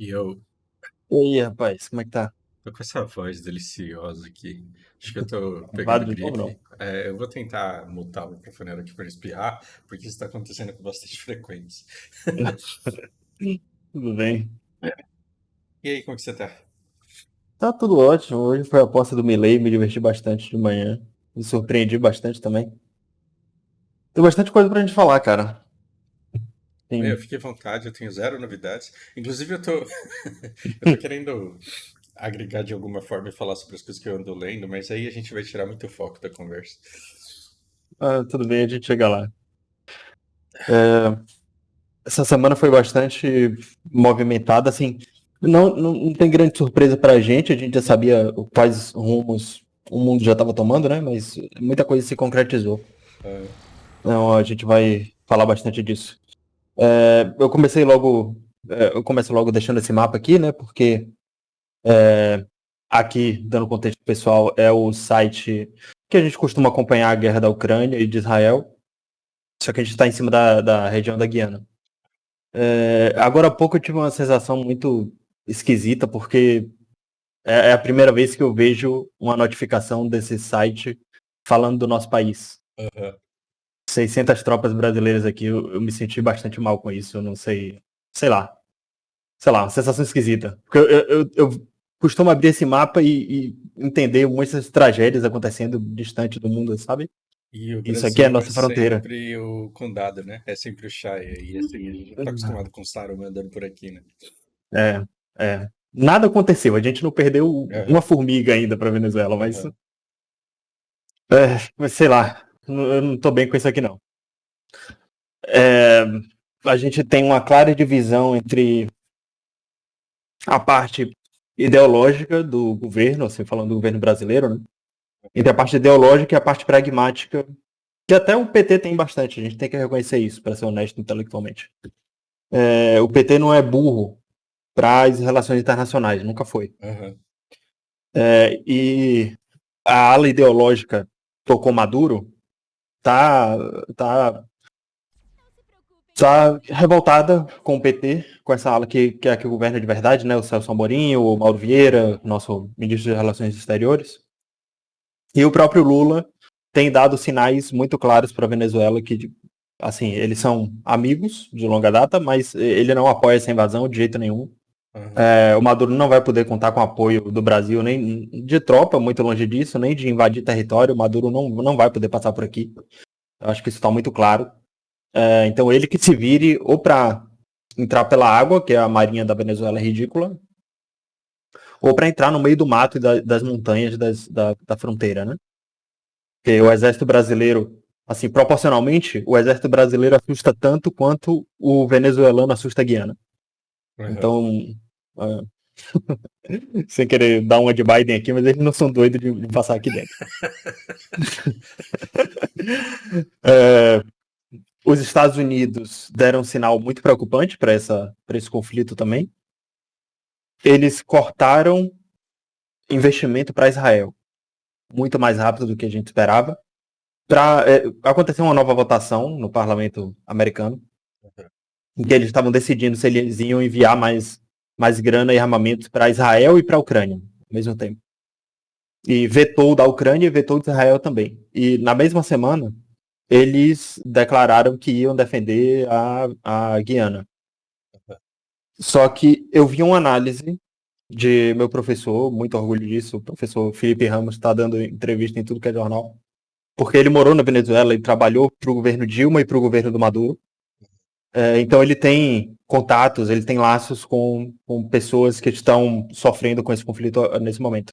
E eu E aí, rapaz, como é que tá? tô com essa voz deliciosa aqui. Acho que eu tô pegando Gripado de novo, gripe. não? Eu vou tentar mutar o microfone aqui para espirrar, porque isso tá acontecendo com bastante frequência. Tudo bem. E aí, como que você tá? Tá tudo ótimo. Hoje foi a posse do Milei, me diverti bastante de manhã. Me surpreendi bastante também. Tem bastante coisa pra gente falar, cara. Meu, Tem... fique à vontade, eu tenho zero novidades. Inclusive, eu tô querendo agregar de alguma forma e falar sobre as coisas que eu ando lendo, mas aí a gente vai tirar muito foco da conversa. Tudo bem, a gente chega lá. É, essa semana foi bastante movimentada, assim. Não tem grande surpresa pra gente, a gente já sabia quais rumos o mundo já estava tomando, né? Mas muita coisa se concretizou. Ah, Então a gente vai falar bastante disso. Eu começo logo deixando esse mapa aqui, né? Porque aqui, dando contexto pessoal, é o site que a gente costuma acompanhar a guerra da Ucrânia e de Israel, só que a gente está em cima da região da Guiana. Agora há pouco eu tive uma sensação muito esquisita, porque é a primeira vez que eu vejo uma notificação desse site falando do nosso país. aham. 600 tropas brasileiras aqui, eu me senti bastante mal com isso, eu não sei, sei lá. Sei lá, uma sensação esquisita. Porque eu costumo abrir esse mapa e entender muitas tragédias acontecendo distante do mundo, sabe? E o Isso aqui é a Brasil é nossa fronteira. sempre o condado, né? É sempre o Shire. E assim, a gente já tá acostumado com o Saruman andando por aqui, né? É, é. Nada aconteceu, a gente não perdeu uma Aham, formiga ainda pra Venezuela, aham. mas sei lá, eu não tô bem com isso aqui não. É, a gente tem uma clara divisão entre a parte ideológica do governo, assim, falando do governo brasileiro, né? Entre a parte ideológica e a parte pragmática. Que até o PT tem bastante, a gente tem que reconhecer isso, para ser honesto intelectualmente. O PT não é burro para as relações internacionais, nunca foi. Aham. E a ala ideológica tocou Maduro tá, tá, tá revoltada com o PT, com essa ala que é a que governa de verdade, né? O Celso Amorim, o Mauro Vieira, nosso ministro de Relações Exteriores. E o próprio Lula tem dado sinais muito claros para a Venezuela que, assim, eles são amigos de longa data, mas ele não apoia essa invasão de jeito nenhum. Aham. O Maduro não vai poder contar com o apoio do Brasil, nem de tropa, muito longe disso, nem de invadir território. O Maduro não vai poder passar por aqui. Eu acho que isso está muito claro. Então ele que se vire ou para entrar pela água, que é a marinha da Venezuela é ridícula, ou para entrar no meio do mato e das montanhas da fronteira, né? Porque o exército brasileiro, assim, proporcionalmente, o exército brasileiro assusta tanto quanto o venezuelano assusta a Guiana. Aham. Então, uh, sem querer dar uma de Biden aqui, mas eles não são doidos de passar aqui dentro. É, os Estados Unidos deram um sinal muito preocupante para esse conflito também. Eles cortaram investimento para Israel muito mais rápido do que a gente esperava. Aconteceu uma nova votação no parlamento americano em que eles estavam decidindo se eles iam enviar mais grana e armamentos para Israel e para a Ucrânia ao mesmo tempo. E vetou da Ucrânia e vetou de Israel também. E na mesma semana, eles declararam que iam defender a Guiana. Só que eu vi uma análise de meu professor, muito orgulho disso, o professor Felipe Ramos está dando entrevista em tudo que é jornal, porque ele morou na Venezuela e trabalhou para o governo Dilma e para o governo do Maduro. Então ele tem contatos, ele tem laços com pessoas que estão sofrendo com esse conflito nesse momento.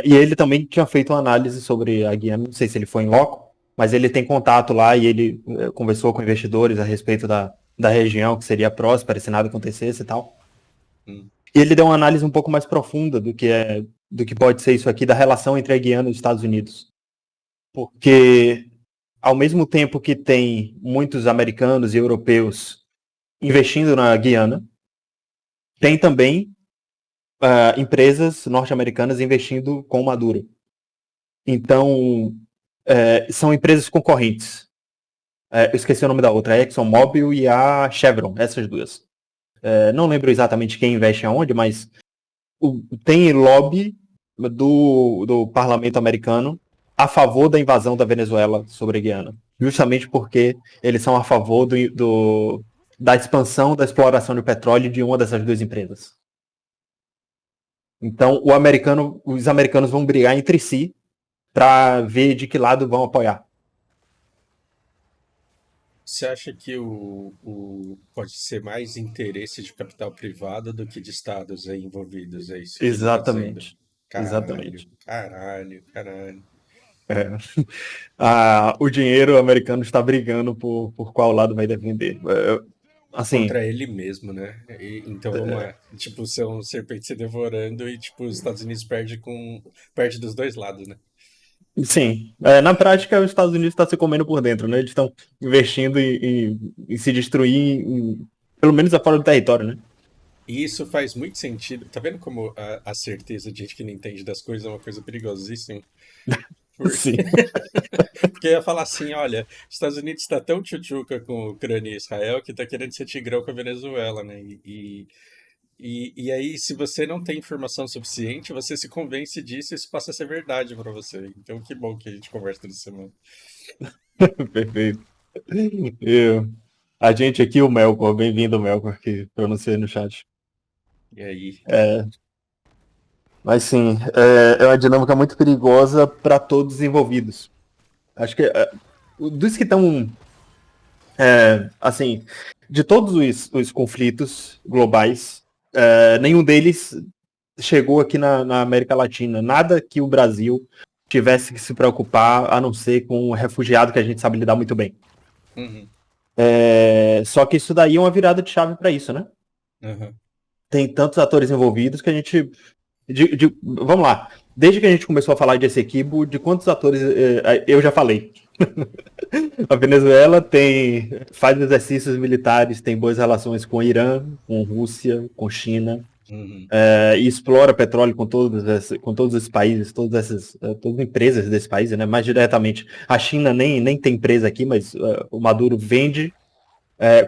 E ele também tinha feito uma análise sobre a Guiana, não sei se ele foi em loco, mas ele tem contato lá e ele conversou com investidores a respeito da região, que seria próspera se nada acontecesse e tal. Hum. E ele deu uma análise um pouco mais profunda do que pode ser isso aqui, da relação entre a Guiana e os Estados Unidos. Porque ao mesmo tempo que tem muitos americanos e europeus investindo na Guiana, tem também empresas norte-americanas investindo com o Maduro. Então, são empresas concorrentes. Eu esqueci o nome da outra, a ExxonMobil e a Chevron, essas duas. Não lembro exatamente quem investe aonde, mas tem lobby do parlamento americano a favor da invasão da Venezuela sobre a Guiana. Justamente porque eles são a favor da expansão da exploração de petróleo de uma dessas duas empresas. Então, os americanos vão brigar entre si para ver de que lado vão apoiar. Você acha que pode ser mais interesse de capital privado do que de estados aí envolvidos? É isso que ele está dizendo? Exatamente. Caralho, Exatamente. caralho, caralho. É. O dinheiro americano está brigando por qual lado vai defender. Assim, Contra ele mesmo, né? Então vamos lá. Tipo, são serpentes se devorando e, tipo, os Estados Unidos perde dos dois lados, né? sim. Na prática, os Estados Unidos estão se comendo por dentro, né? Eles estão investindo em se destruir, pelo menos a fora do território, né? E isso faz muito sentido. Tá vendo como a certeza de gente que não entende das coisas é uma coisa perigosíssima? Sim. Porque eu ia falar assim, olha, os Estados Unidos está tão tchutchuca com a Ucrânia e Israel que tá querendo ser tigrão com a Venezuela, né? E aí, se você não tem informação suficiente, você se convence disso e isso passa a ser verdade para você. Então, que bom que a gente conversa toda semana. Perfeito. A gente aqui, o Melkor, bem-vindo, Melkor, que pronunciei no chat. E aí? Mas sim, é uma dinâmica muito perigosa para todos os envolvidos. Acho que dos que estão, assim, de todos os conflitos globais, nenhum deles chegou aqui na América Latina. Nada que o Brasil tivesse que se preocupar, a não ser com o refugiado que a gente sabe lidar muito bem. Uhum, Só que isso daí é uma virada de chave para isso, né? uhum, Tem tantos atores envolvidos que a gente. Vamos lá. Desde que a gente começou a falar de Essequibo, de quantos atores eu já falei? A Venezuela faz exercícios militares, tem boas relações com o Irã, com Rússia, com China, uhum, e explora petróleo com todos os países, todas as empresas desse país, né? Mais diretamente. A China nem tem empresa aqui, mas o Maduro vende,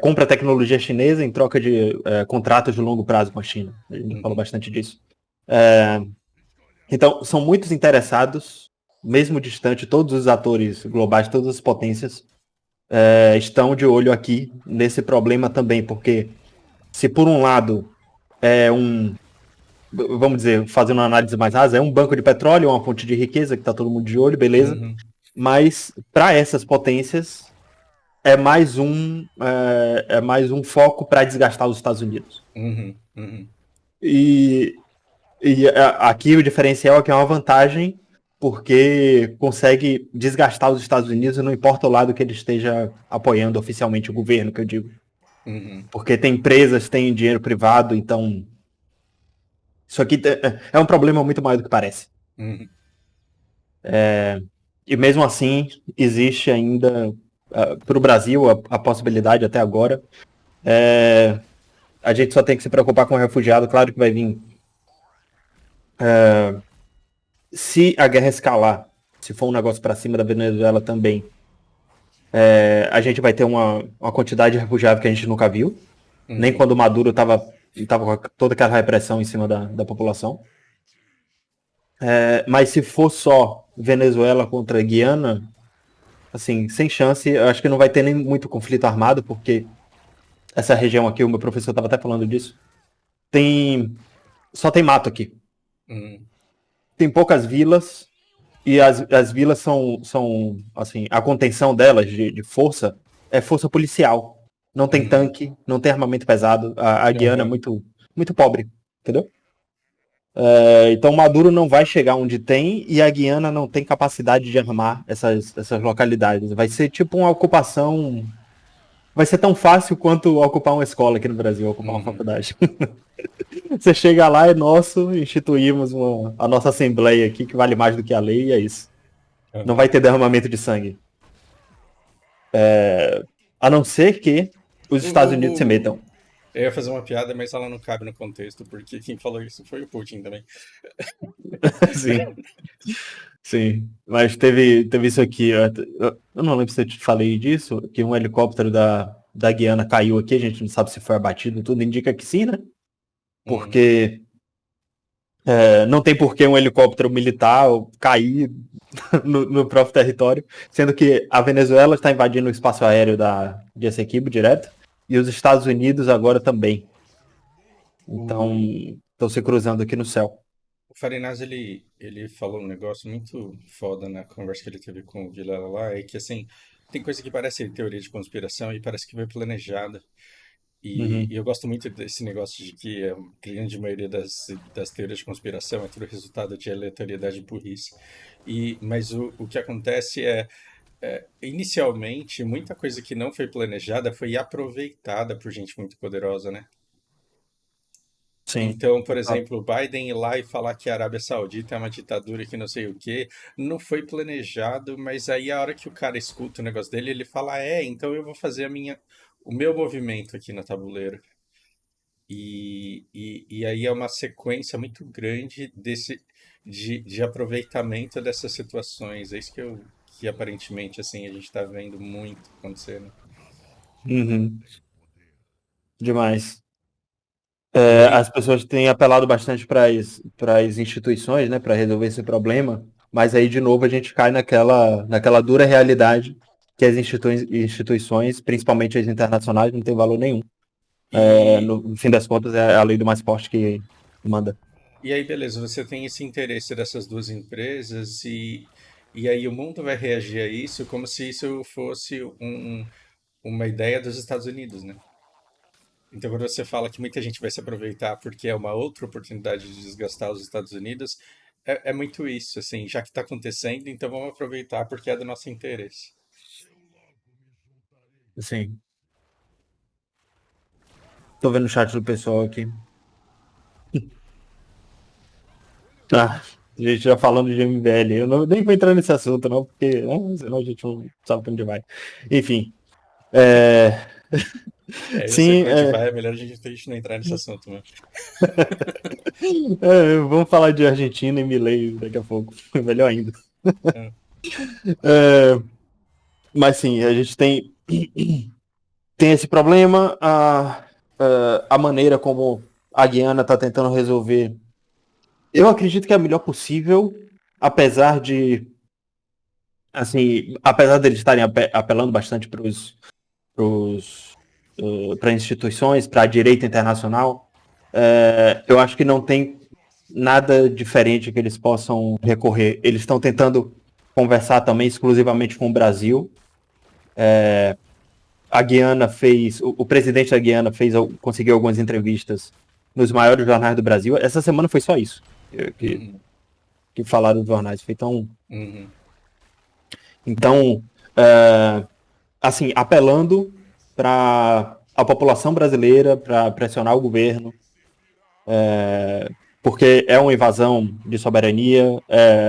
compra tecnologia chinesa em troca de contratos de longo prazo com a China. A gente falou uhum, bastante disso. Então, são muitos interessados, mesmo distante, todos os atores globais, todas as potências, estão de olho aqui nesse problema também, porque se por um lado vamos dizer, fazendo uma análise mais rasa, é um banco de petróleo, uma fonte de riqueza que está todo mundo de olho, beleza, uhum, mas para essas potências é mais um foco para desgastar os Estados Unidos. uhum, uhum, E, aqui o diferencial é que é uma vantagem porque consegue desgastar os Estados Unidos, não importa o lado que ele esteja apoiando oficialmente o governo, que eu digo. uhum, Porque tem empresas, tem dinheiro privado, então isso aqui é um problema muito maior do que parece. uhum. E mesmo assim, existe ainda para o Brasil a possibilidade até agora. A gente só tem que se preocupar com o refugiado, claro que vai vir. Se a guerra escalar, se for um negócio para cima da Venezuela também, a gente vai ter uma quantidade de refugiados que a gente nunca viu, nem Uhum. quando o Maduro estava com toda aquela repressão em cima da população. Mas se for só Venezuela contra Guiana, assim, sem chance, eu acho que não vai ter nem muito conflito armado, porque essa região aqui, o meu professor estava até falando disso, tem só tem mato aqui. Uhum. Tem poucas vilas, e as vilas são assim, a contenção delas de força é força policial. Não tem Uhum. tanque, não tem armamento pesado. A Guiana é Aham. muito pobre, entendeu? Então Maduro não vai chegar onde tem e a Guiana não tem capacidade de armar essas localidades. Vai ser tipo uma ocupação. Vai ser tão fácil quanto ocupar uma escola aqui no Brasil, ocupar uma Uhum. faculdade. Você chega lá, é nosso, instituímos a nossa assembleia aqui, que vale mais do que a lei, e é isso. Não Aham. vai ter derramamento de sangue. A não ser que os O, Estados Unidos se o, o- metam. Eu ia fazer uma piada, mas ela não cabe no contexto, porque quem falou isso foi o Putin também. Sim, sim. Mas teve isso aqui. Eu não lembro se eu te falei disso, que um helicóptero da Guiana caiu aqui, a gente não sabe se foi abatido, tudo indica que sim, né? Uhum. Porque não tem por que um helicóptero militar cair no próprio território, sendo que a Venezuela está invadindo o espaço aéreo de Essequibo direto, e os Estados Unidos agora também. Então, O, estão se cruzando aqui no céu. o Farinaz, ele falou um negócio muito foda na conversa que ele teve com o Vilela lá, é que, assim, tem coisa que parece teoria de conspiração e parece que foi planejada. E Uhum. eu gosto muito desse negócio de que a grande maioria das teorias de conspiração é tudo resultado de aleatoriedade e burrice. Mas o que acontece inicialmente, muita coisa que não foi planejada foi aproveitada por gente muito poderosa, né? Sim. Então, por Exato. exemplo, o Biden ir lá e falar que a Arábia Saudita é uma ditadura que não sei o quê, não foi planejado, mas aí a hora que o cara escuta o negócio dele, ele fala, então eu vou fazer o meu movimento aqui no tabuleiro. E aí é uma sequência muito grande de aproveitamento dessas situações. É isso que aparentemente assim, a gente está vendo muito acontecendo. Uhum. Demais. E As aí, pessoas têm apelado bastante para as instituições, né, para resolver esse problema, mas aí, de novo, a gente cai naquela dura realidade que as instituições, principalmente as internacionais, não têm valor nenhum. e, No fim das contas, é a lei do mais forte que manda. e aí, beleza, você tem esse interesse dessas duas empresas e aí o mundo vai reagir a isso como se isso fosse uma ideia dos Estados Unidos, né? Então, quando você fala que muita gente vai se aproveitar porque é uma outra oportunidade de desgastar os Estados Unidos, é muito isso, assim, já que está acontecendo, então vamos aproveitar porque é do nosso interesse. Sim. Tô vendo o chat do pessoal aqui. Ah, a gente já falando de MBL. Eu nem vou entrar nesse assunto, não, porque senão a gente não sabe pra onde vai. Enfim. É, Eu sei sim, pra onde vai, é melhor a gente não entrar nesse assunto, mano. vamos falar de Argentina e Milei daqui a pouco. Melhor ainda. É. É, mas sim, a gente tem esse problema. A maneira como a Guiana está tentando resolver, eu acredito que é a melhor possível, apesar de, assim, apesar deles estarem apelando bastante para instituições, para a direita internacional, eu acho que não tem nada diferente que eles possam recorrer. Eles estão tentando conversar também exclusivamente com o Brasil. A Guiana fez, o presidente da Guiana conseguiu algumas entrevistas nos maiores jornais do Brasil. Essa semana foi só isso que, Uhum, que falaram dos jornais. uhum, Então, assim, apelando para a população brasileira, para pressionar o governo, porque é uma invasão de soberania.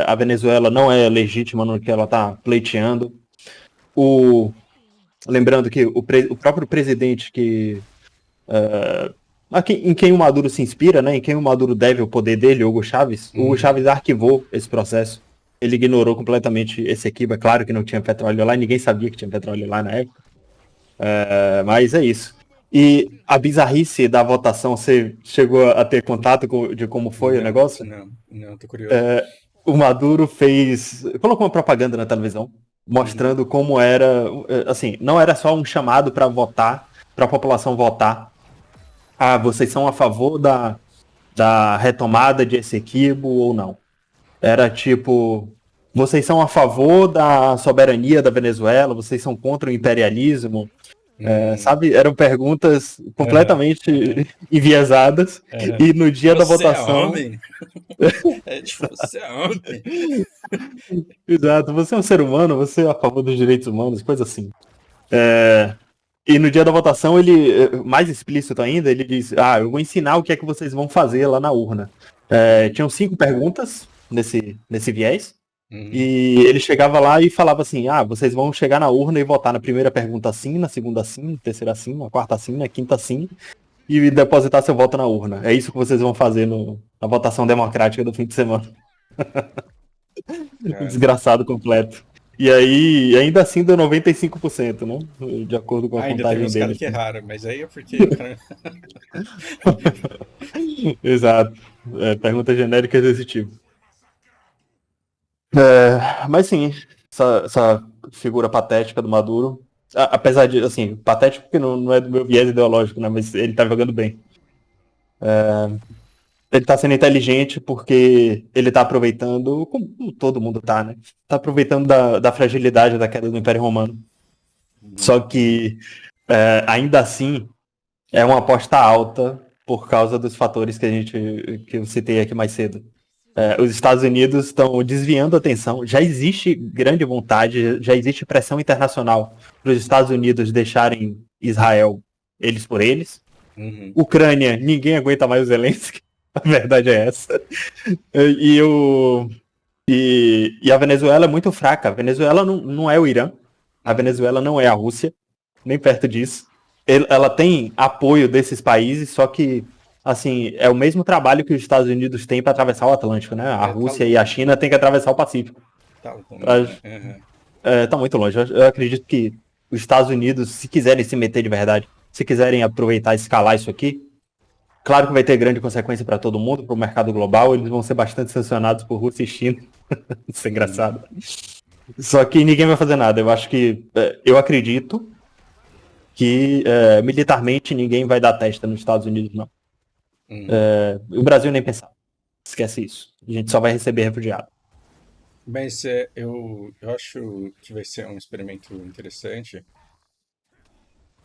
A Venezuela não é legítima no que ela está pleiteando. O, lembrando que o próprio presidente em quem o Maduro se inspira, né, em quem o Maduro deve o poder dele, o Hugo uhum. Chávez arquivou esse processo. Ele ignorou completamente esse equipe. É claro que não tinha petróleo lá, ninguém sabia que tinha petróleo lá na época. Mas é isso. E a bizarrice da votação, você chegou a ter contato de como foi o Não, negócio? não, não, tô curioso. O Maduro colocou uma propaganda na televisão Uhum, mostrando como era, assim, não era só um chamado para votar, para a população votar. Ah, vocês são a favor da retomada de Essequibo ou não? Era tipo, vocês são a favor da soberania da Venezuela, vocês são contra o imperialismo, uhum, sabe? Eram perguntas aham, aham, completamente enviesadas aham. e no dia da Você é votação, homem? É tipo, você é homem? exato, você é um ser humano, você é a favor dos direitos humanos, coisa assim. E no dia da votação, mais explícito ainda, ele diz: Ah, eu vou ensinar o que é que vocês vão fazer lá na urna. Uhum, Tinham 5 perguntas nesse viés, uhum, e ele chegava lá e falava assim: Ah, vocês vão chegar na urna e votar na primeira pergunta sim, na segunda sim, na terceira sim, na quarta sim, na quinta sim, e depositar seu voto na urna. É isso que vocês vão fazer na votação democrática do fim de semana. cara. Desgraçado completo. E aí, ainda assim deu 95%, né? De acordo com a Ah, ainda teve contagem uns caras deles. que erraram, mas aí é porque o cara. Exato. Perguntas genéricas desse tipo. Mas sim, essa figura patética do Maduro, apesar de, assim, patético porque não é do meu viés ideológico, né? Mas ele tá jogando bem. Ele tá sendo inteligente porque ele tá aproveitando, como todo mundo tá, né? Tá aproveitando da fragilidade da queda do Império Romano. Só que, ainda assim, é uma aposta alta por causa dos fatores que eu citei aqui mais cedo. Os Estados Unidos estão desviando a atenção. Já existe grande vontade, já existe pressão internacional para os Estados Unidos deixarem Israel eles por eles. Uhum. Ucrânia, ninguém aguenta mais o Zelensky. A verdade é essa. E, o, e a Venezuela é muito fraca. A Venezuela não é o Irã. A Uhum. Venezuela não é a Rússia, nem perto disso. Ela tem apoio desses países, só que assim, é o mesmo trabalho que os Estados Unidos têm para atravessar o Atlântico, né? A É, tá Rússia e a longe, China né? têm que atravessar o Pacífico. Tá longe, Pra, né? Uhum. tá muito longe. Eu acredito que os Estados Unidos, se quiserem se meter de verdade, se quiserem aproveitar e escalar isso aqui, claro que vai ter grande consequência para todo mundo, para o mercado global, eles vão ser bastante sancionados por Rússia e China. Isso é Uhum. engraçado. Só que ninguém vai fazer nada. Eu acho que, eu acredito que militarmente ninguém vai dar testa nos Estados Unidos, não. Uhum. O Brasil nem pensar. Esquece isso. A gente só vai receber refugiado. Mas eu acho que vai ser um experimento interessante.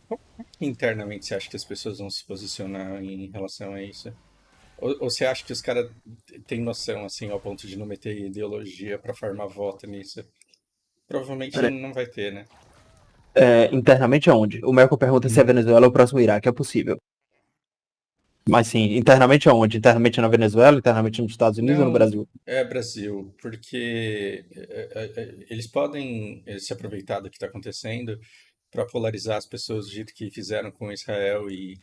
Como que internamente você acha que as pessoas vão se posicionar em relação a isso? Ou você acha que os caras têm noção, assim, ao ponto de não meter ideologia para farmar voto nisso? Provavelmente Peraí. não vai ter, né? Internamente aonde? O Merkel pergunta se a Venezuela é o próximo Iraque. É possível. Mas sim, internamente aonde? Internamente na Venezuela, internamente nos Estados Unidos ou no Não, Brasil? é Brasil, porque eles podem se aproveitar do que está acontecendo para polarizar as pessoas do jeito que fizeram com Israel e,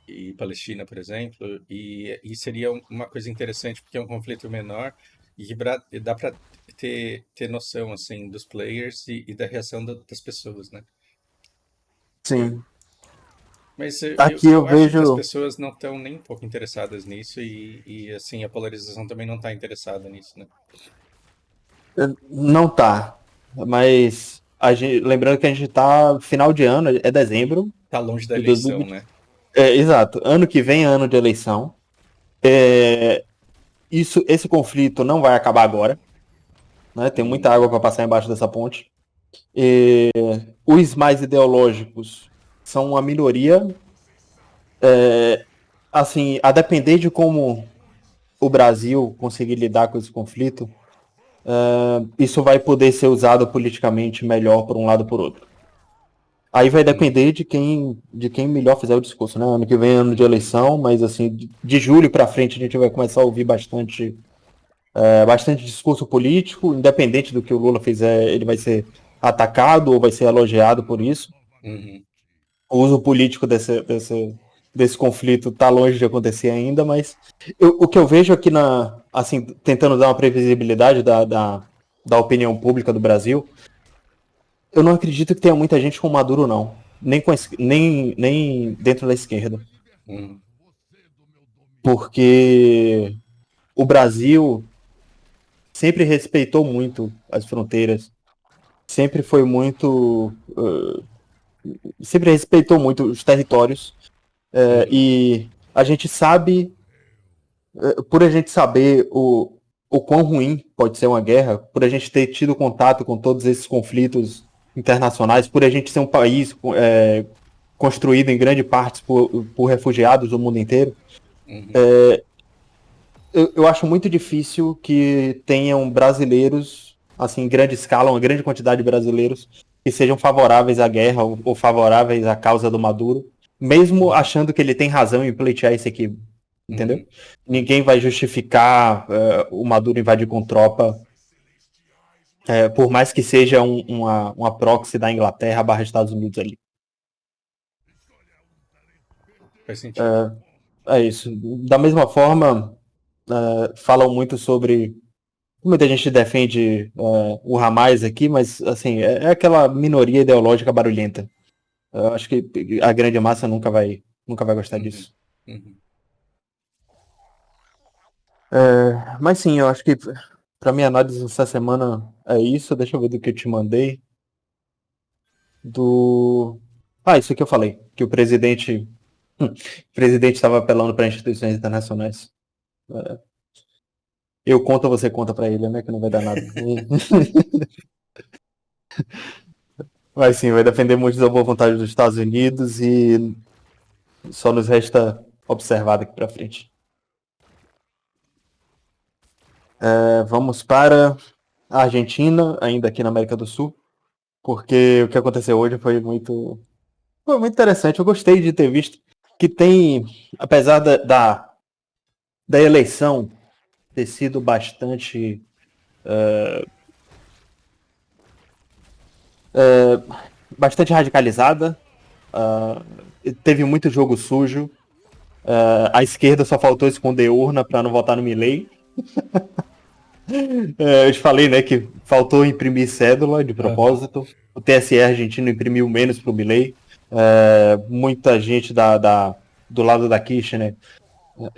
e Palestina, por exemplo, e seria uma coisa interessante porque é um conflito menor e dá para ter noção assim dos players e da reação das pessoas, né? Sim. Mas Aqui eu eu acho que as vejo. pessoas não estão nem um pouco interessadas nisso assim, a polarização também não está interessada nisso, né? Não tá. Mas lembrando que a gente tá final de ano, é dezembro Tá longe da de eleição, 2020. né? Exato. Ano que vem é ano de eleição. Esse conflito não vai acabar agora, né? Tem muita Uhum, água para passar embaixo dessa ponte. E os mais ideológicos são uma minoria. Assim, a depender de como o Brasil conseguir lidar com esse conflito, isso vai poder ser usado politicamente melhor por um lado ou por outro. Aí vai uhum, depender de quem melhor fizer o discurso, né? Ano que vem é ano de eleição, mas assim, de julho para frente a gente vai começar a ouvir bastante discurso político, independente do que o Lula fizer, ele vai ser atacado ou vai ser elogiado por isso. uhum. O uso político desse conflito está longe de acontecer ainda, mas o que eu vejo aqui assim, tentando dar uma previsibilidade da opinião pública do Brasil, eu não acredito que tenha muita gente com Maduro, não. Nem dentro da esquerda. Uhum. Porque o Brasil sempre respeitou muito as fronteiras, sempre foi muito. Sempre respeitou muito os territórios. Uhum. E a gente sabe, por a gente saber o quão ruim pode ser uma guerra, por a gente ter tido contato com todos esses conflitos internacionais, por a gente ser um país construído em grande parte por refugiados do mundo inteiro, Uhum. eu acho muito difícil que tenham brasileiros, assim, em grande escala, uma grande quantidade de brasileiros que sejam favoráveis à guerra ou favoráveis à causa do Maduro, mesmo Uhum. achando que ele tem razão em pleitear isso aqui, entendeu? Uhum. Ninguém vai justificar o Maduro invadir com tropa, por mais que seja uma proxy da Inglaterra barra Estados Unidos ali. Faz sentido. É isso. Da mesma forma, falam muito sobre muita gente defende o Hamas aqui, mas assim, é aquela minoria ideológica barulhenta. Eu acho que a grande massa nunca vai gostar disso. Uhum. Mas sim, eu acho que para minha análise essa semana é isso. Deixa eu ver do que eu te mandei. Isso aqui eu falei, que o presidente estava apelando para instituições internacionais. Eu conto, você conta para ele, né? Que não vai dar nada. Mas sim, vai defender muito da boa vontade dos Estados Unidos e só nos resta observar daqui para frente. Vamos para a Argentina, ainda aqui na América do Sul, porque o que aconteceu hoje foi muito interessante. Eu gostei de ter visto que tem, apesar da eleição ter sido bastante radicalizada, teve muito jogo sujo. A esquerda só faltou esconder urna para não votar no Milei. Eu te falei, né, que faltou imprimir cédula de propósito. O TSE argentino imprimiu menos pro Milei. Muita gente do lado da Kirchner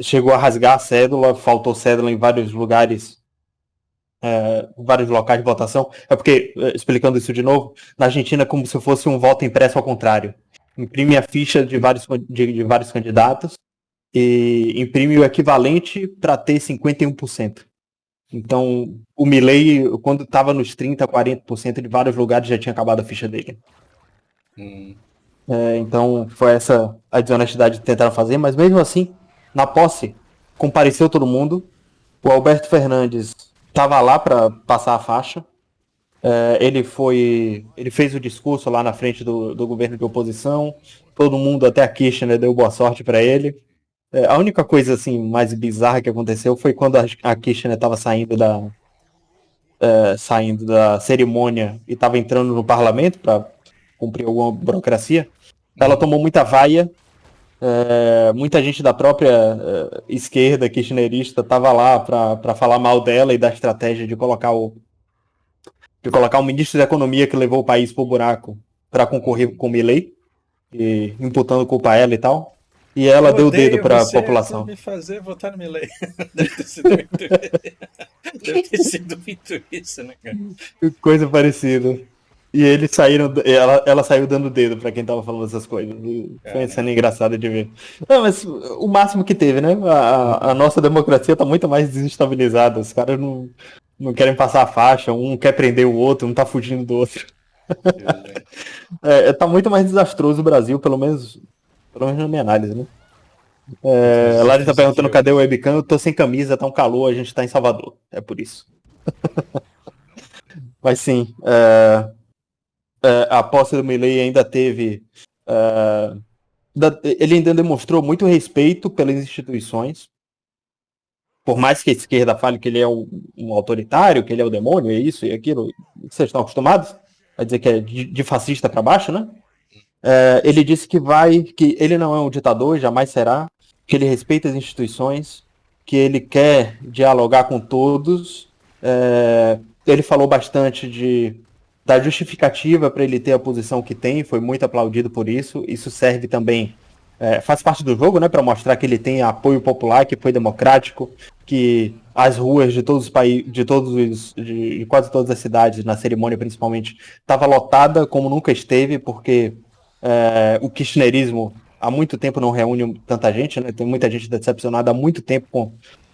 chegou a rasgar a cédula, faltou cédula em vários lugares, vários locais de votação. É porque, explicando isso de novo, na Argentina é como se fosse um voto impresso ao contrário. Imprime a ficha de vários candidatos e imprime o equivalente para ter 51%. Então, o Milei, quando estava nos 30%, 40% de vários lugares, já tinha acabado a ficha dele. Então, foi essa a desonestidade que tentaram fazer, mas mesmo assim, na posse, compareceu todo mundo. O Alberto Fernandes estava lá para passar a faixa. Ele fez o discurso lá na frente do governo de oposição. Todo mundo, até a Kirchner, deu boa sorte para ele. A única coisa assim mais bizarra que aconteceu foi quando a Kirchner estava saindo da cerimônia e estava entrando no parlamento para cumprir alguma burocracia. Ela tomou muita vaia. Muita gente da própria esquerda kirchnerista estava lá para falar mal dela e da estratégia de colocar o ministro da Economia que levou o país pro buraco para concorrer com o Milei, e imputando culpa a ela e tal. E ela deu o dedo para a população. Por me fazer votar no Milei. Deve ter sido muito isso, né, cara? Coisa parecida. E eles saíram, ela saiu dando o dedo para quem tava falando essas coisas. Foi uma cena engraçada de ver. Não, mas o máximo que teve, né? A nossa democracia tá muito mais desestabilizada. Os caras não querem passar a faixa, um quer prender o outro, um tá fugindo do outro. Tá muito mais desastroso o Brasil, pelo menos na minha análise, né? A Lari tá perguntando cadê o webcam. Eu tô sem camisa, tá um calor, a gente tá em Salvador. É por isso. Mas sim, a posse do Milei ainda teve. Ele ainda demonstrou muito respeito pelas instituições. Por mais que a esquerda fale que ele é um autoritário, que ele é o demônio, é isso e aquilo, vocês estão acostumados a dizer que é de fascista para baixo, né? Ele disse que ele não é um ditador, jamais será, que ele respeita as instituições, que ele quer dialogar com todos. Ele falou bastante da justificativa para ele ter a posição que tem, foi muito aplaudido por isso. Isso serve também, faz parte do jogo, né, para mostrar que ele tem apoio popular, que foi democrático, que as ruas de todos os países, de quase todas as cidades, na cerimônia principalmente, estava lotada como nunca esteve, porque o kirchnerismo há muito tempo não reúne tanta gente, né? Tem muita gente decepcionada há muito tempo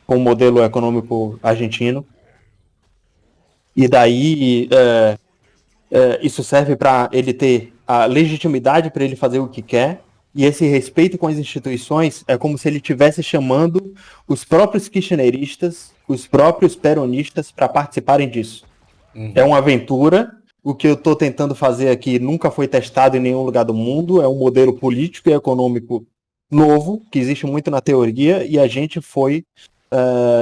com o modelo econômico argentino. E daí isso serve para ele ter a legitimidade para ele fazer o que quer, e esse respeito com as instituições é como se ele estivesse chamando os próprios kirchneristas, os próprios peronistas para participarem disso. É uma aventura. O que eu estou tentando fazer aqui nunca foi testado em nenhum lugar do mundo. É um modelo político e econômico novo, que existe muito na teoria, e a gente foi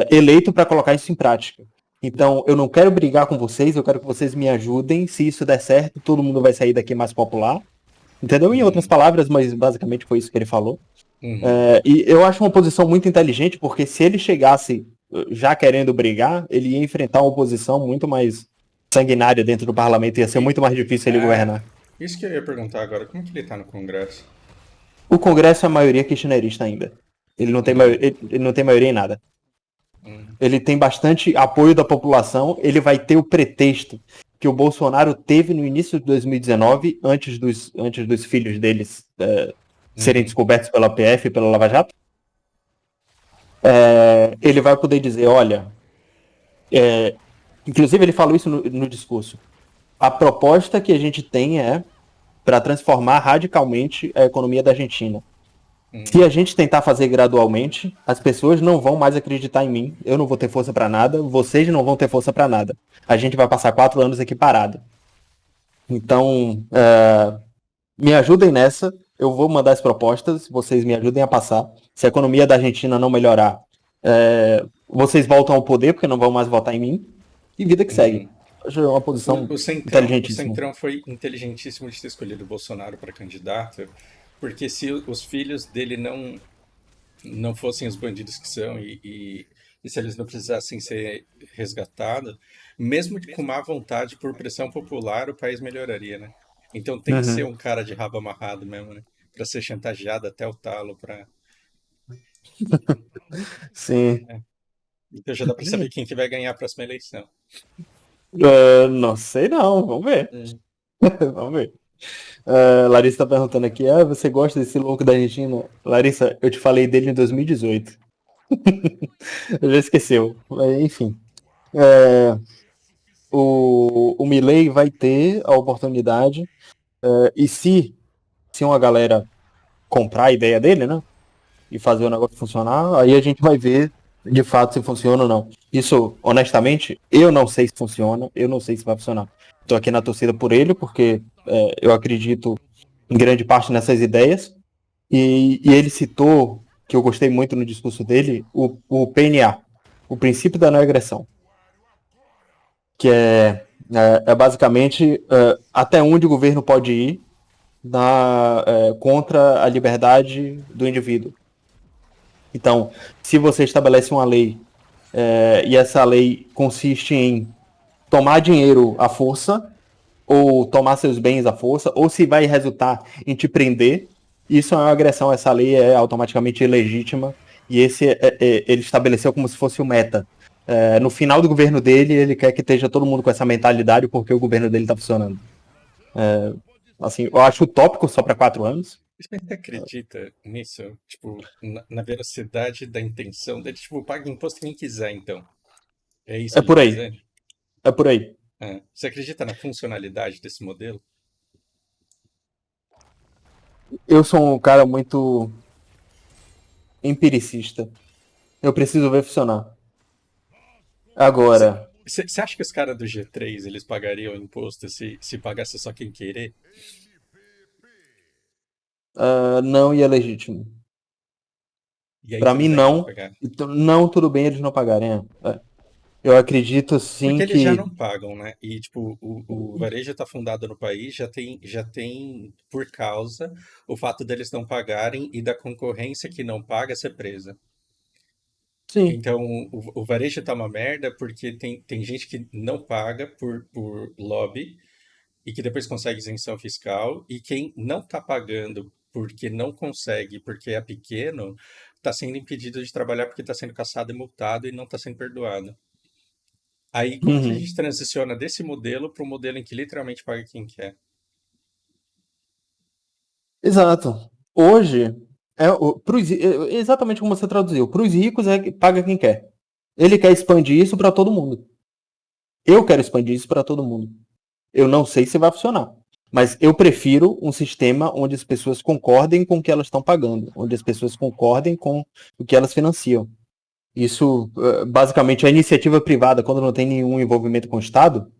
eleito para colocar isso em prática. Então, eu não quero brigar com vocês, eu quero que vocês me ajudem. Se isso der certo, todo mundo vai sair daqui mais popular. Entendeu? Em outras palavras, mas basicamente foi isso que ele falou. E eu acho uma posição muito inteligente, porque se ele chegasse já querendo brigar, ele ia enfrentar uma oposição muito mais sanguinária dentro do parlamento, ia ser muito mais difícil ele governar. Isso que eu ia perguntar agora, como que ele tá no Congresso? O Congresso é a maioria kirchnerista ainda. Ele não tem, ele não tem maioria em nada. Ele tem bastante apoio da população, ele vai ter o pretexto que o Bolsonaro teve no início de 2019, antes dos filhos deles serem descobertos pela PF e pela Lava Jato. Ele vai poder dizer, olha, inclusive ele falou isso no discurso, a proposta que a gente tem é para transformar radicalmente a economia da Argentina. Se a gente tentar fazer gradualmente, as pessoas não vão mais acreditar em mim, eu não vou ter força para nada, vocês não vão ter força para nada. A gente vai passar 4 anos aqui parado. Então, me ajudem nessa, eu vou mandar as propostas, vocês me ajudem a passar. Se a economia da Argentina não melhorar, vocês voltam ao poder, porque não vão mais votar em mim, e vida que segue. Acho uma posição inteligentíssima. O Centrão foi inteligentíssimo de ter escolhido o Bolsonaro para candidato, porque se os filhos dele não fossem os bandidos que são e se eles não precisassem ser resgatados, mesmo com má vontade por pressão popular, o país melhoraria, né? Então tem que ser um cara de rabo amarrado mesmo, né? Para ser chantageado até o talo, para... Sim. Então já dá para saber quem que vai ganhar a próxima eleição. Não sei não, vamos ver. Vamos ver. Larissa tá perguntando aqui, você gosta desse louco da Argentina? Larissa, eu te falei dele em 2018. Já esqueceu. Enfim. O Milei vai ter a oportunidade, e se uma galera comprar a ideia dele, né? E fazer o negócio funcionar, aí a gente vai ver de fato se funciona ou não. Isso, honestamente, eu não sei se funciona, eu não sei se vai funcionar. Tô aqui na torcida por ele, porque eu acredito em grande parte nessas ideias. E ele citou, que eu gostei muito no discurso dele, o PNA, o princípio da não agressão. Que é basicamente até onde o governo pode ir contra a liberdade do indivíduo. Então, se você estabelece uma lei e essa lei consiste em tomar dinheiro à força, ou tomar seus bens à força, ou se vai resultar em te prender, isso é uma agressão, essa lei é automaticamente ilegítima, e ele estabeleceu como se fosse o meta. No final do governo dele, ele quer que esteja todo mundo com essa mentalidade, porque o governo dele está funcionando. Assim, eu acho utópico só para 4 anos. Você acredita nisso? Tipo, na velocidade da intenção dele? Tipo, paga imposto quem quiser, então. É isso que ele Por tá aí. dizendo? É por aí. Você acredita na funcionalidade desse modelo? Eu sou um cara muito empiricista. Eu preciso ver funcionar. Agora... Você acha que os caras do G3 eles pagariam imposto se pagasse só quem querer? Não, e é legítimo. Para mim, não. Então, não, tudo bem eles não pagarem. Eu acredito sim porque que... eles já não pagam, né? E, tipo, o varejo está fundado no país, já tem por causa o fato deles não pagarem e da concorrência que não paga ser presa. Sim. Então, o varejo tá uma merda porque tem gente que não paga por lobby e que depois consegue isenção fiscal, e quem não tá pagando porque não consegue, porque é pequeno, tá sendo impedido de trabalhar porque tá sendo caçado e multado e não tá sendo perdoado. Aí, como que a gente transiciona desse modelo para um modelo em que literalmente paga quem quer? Exato. Hoje, exatamente como você traduziu, para os ricos paga quem quer. Ele quer expandir isso para todo mundo. Eu quero expandir isso para todo mundo. Eu não sei se vai funcionar, mas eu prefiro um sistema onde as pessoas concordem com o que elas estão pagando, onde as pessoas concordem com o que elas financiam. Isso, basicamente, a iniciativa privada, quando não tem nenhum envolvimento com o Estado,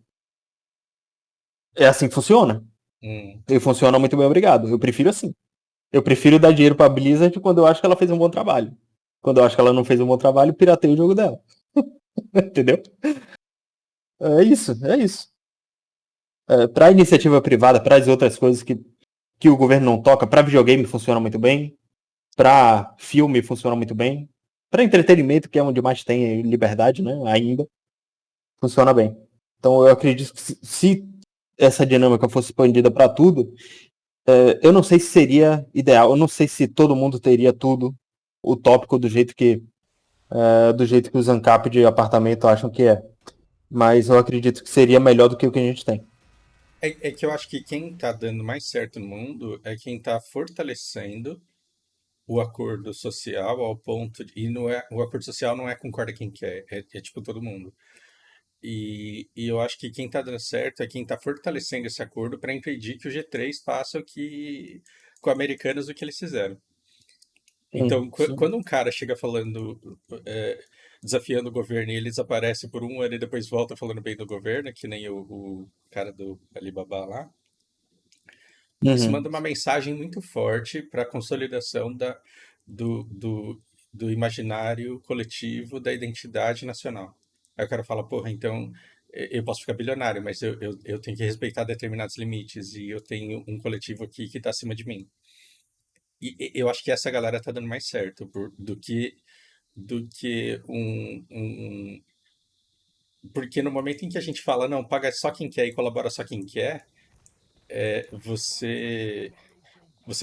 é assim que funciona. E funciona muito bem, obrigado. Eu prefiro assim. Eu prefiro dar dinheiro pra Blizzard quando eu acho que ela fez um bom trabalho. Quando eu acho que ela não fez um bom trabalho, pirateio o jogo dela. Entendeu? É isso, é isso. Pra iniciativa privada, para as outras coisas que o governo não toca, pra videogame funciona muito bem, pra filme funciona muito bem. para entretenimento, que é onde mais tem liberdade, né? Ainda funciona bem. Então eu acredito que se essa dinâmica fosse expandida para tudo, eu não sei se seria ideal, eu não sei se todo mundo teria tudo utópico do jeito que os ANCAP de apartamento acham que é. Mas eu acredito que seria melhor do que o que a gente tem. É que eu acho que quem tá dando mais certo no mundo é quem tá fortalecendo o acordo social ao ponto e não é, o acordo social não é concorda quem quer, é tipo todo mundo. E eu acho que quem tá dando certo é quem tá fortalecendo esse acordo para impedir que o G3 faça com americanos o que eles fizeram. Sim, Então, sim. quando um cara chega falando, é, desafiando o governo e ele desaparece por um ano e depois volta falando bem do governo, que nem o cara do Alibaba lá, isso Uhum. manda uma mensagem muito forte para a consolidação do, do, do imaginário coletivo da identidade nacional. Aí o cara fala, porra, então eu posso ficar bilionário, mas eu tenho que respeitar determinados limites e eu tenho um coletivo aqui que está acima de mim. E eu acho que essa galera tá dando mais certo do que Porque no momento em que a gente fala, não, paga só quem quer e colabora só quem quer, você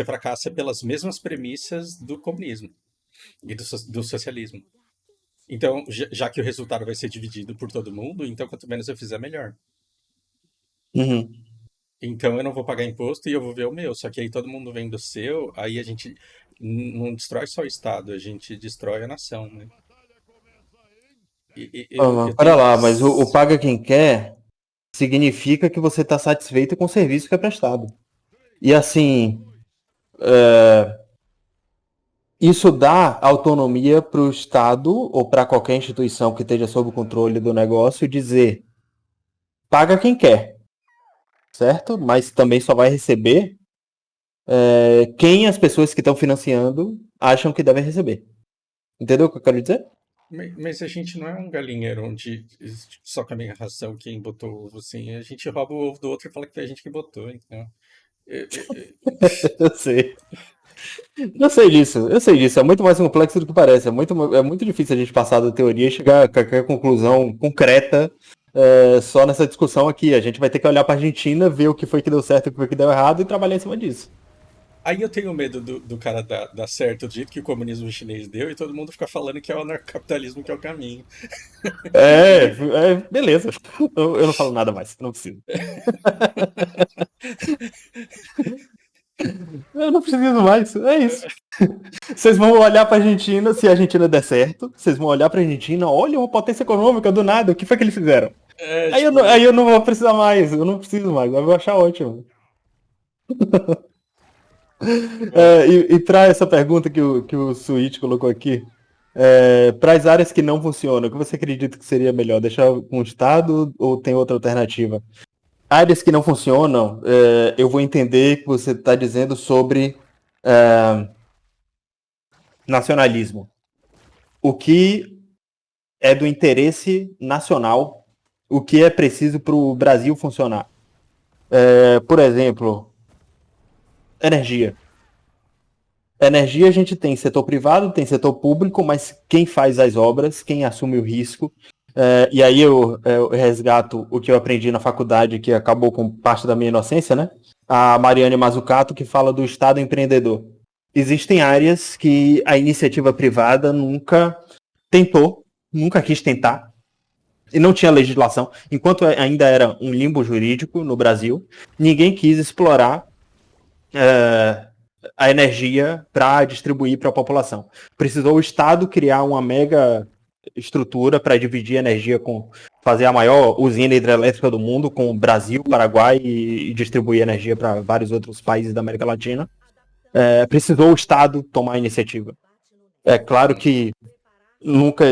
fracassa pelas mesmas premissas do comunismo e do socialismo. Então, já que o resultado vai ser dividido por todo mundo, então quanto menos eu fizer, melhor. Uhum. Então eu não vou pagar imposto e eu vou ver o meu. Só que aí todo mundo vem do seu, aí a gente não destrói só o Estado, a gente destrói a nação, né? Eu Pera tenho. lá, mas o paga quem quer significa que você está satisfeito com o serviço que é prestado. E assim, isso dá autonomia para o Estado ou para qualquer instituição que esteja sob o controle do negócio dizer paga quem quer, certo? Mas também só vai receber quem as pessoas que estão financiando acham que devem receber. Entendeu o que eu quero dizer? Mas a gente não é um galinheiro onde só com a minha ração quem botou o ovo assim. A gente rouba o ovo do outro e fala que foi a gente que botou, então. Eu sei. Eu sei disso. É muito mais complexo do que parece. É muito difícil a gente passar da teoria e chegar a qualquer conclusão concreta só nessa discussão aqui. A gente vai ter que olhar para a Argentina, ver o que foi que deu certo e o que foi que deu errado e trabalhar em cima disso. Aí eu tenho medo do cara dar certo do jeito que o comunismo chinês deu e todo mundo ficar falando que é o anarcapitalismo que é o caminho. Beleza. Eu não falo nada mais, não preciso. Eu não preciso mais, é isso. Vocês vão olhar pra Argentina, se a Argentina der certo, vocês vão olhar pra Argentina, olha uma potência econômica do nada, o que foi que eles fizeram? Tipo, Aí eu não vou precisar mais, eu não preciso mais, eu vou achar ótimo. bom, E para essa pergunta que o Switch colocou aqui, para as áreas que não funcionam, o que você acredita que seria melhor? Deixar com o Estado ou tem outra alternativa? Áreas que não funcionam, eu vou entender que você está dizendo sobre nacionalismo. O que é do interesse nacional, o que é preciso para o Brasil funcionar. Por exemplo, energia. Energia a gente tem setor privado, tem setor público, mas quem faz as obras, quem assume o risco. E aí eu resgato o que eu aprendi na faculdade, que acabou com parte da minha inocência, né? A Mariane Mazzucato, que fala do Estado empreendedor. Existem áreas que a iniciativa privada nunca tentou, nunca quis tentar, e não tinha legislação. Enquanto ainda era um limbo jurídico no Brasil, ninguém quis explorar a energia para distribuir para a população. Precisou o Estado criar uma mega estrutura para dividir energia fazer a maior usina hidrelétrica do mundo com o Brasil, Paraguai e distribuir energia para vários outros países da América Latina. Precisou o Estado tomar a iniciativa. É claro que nunca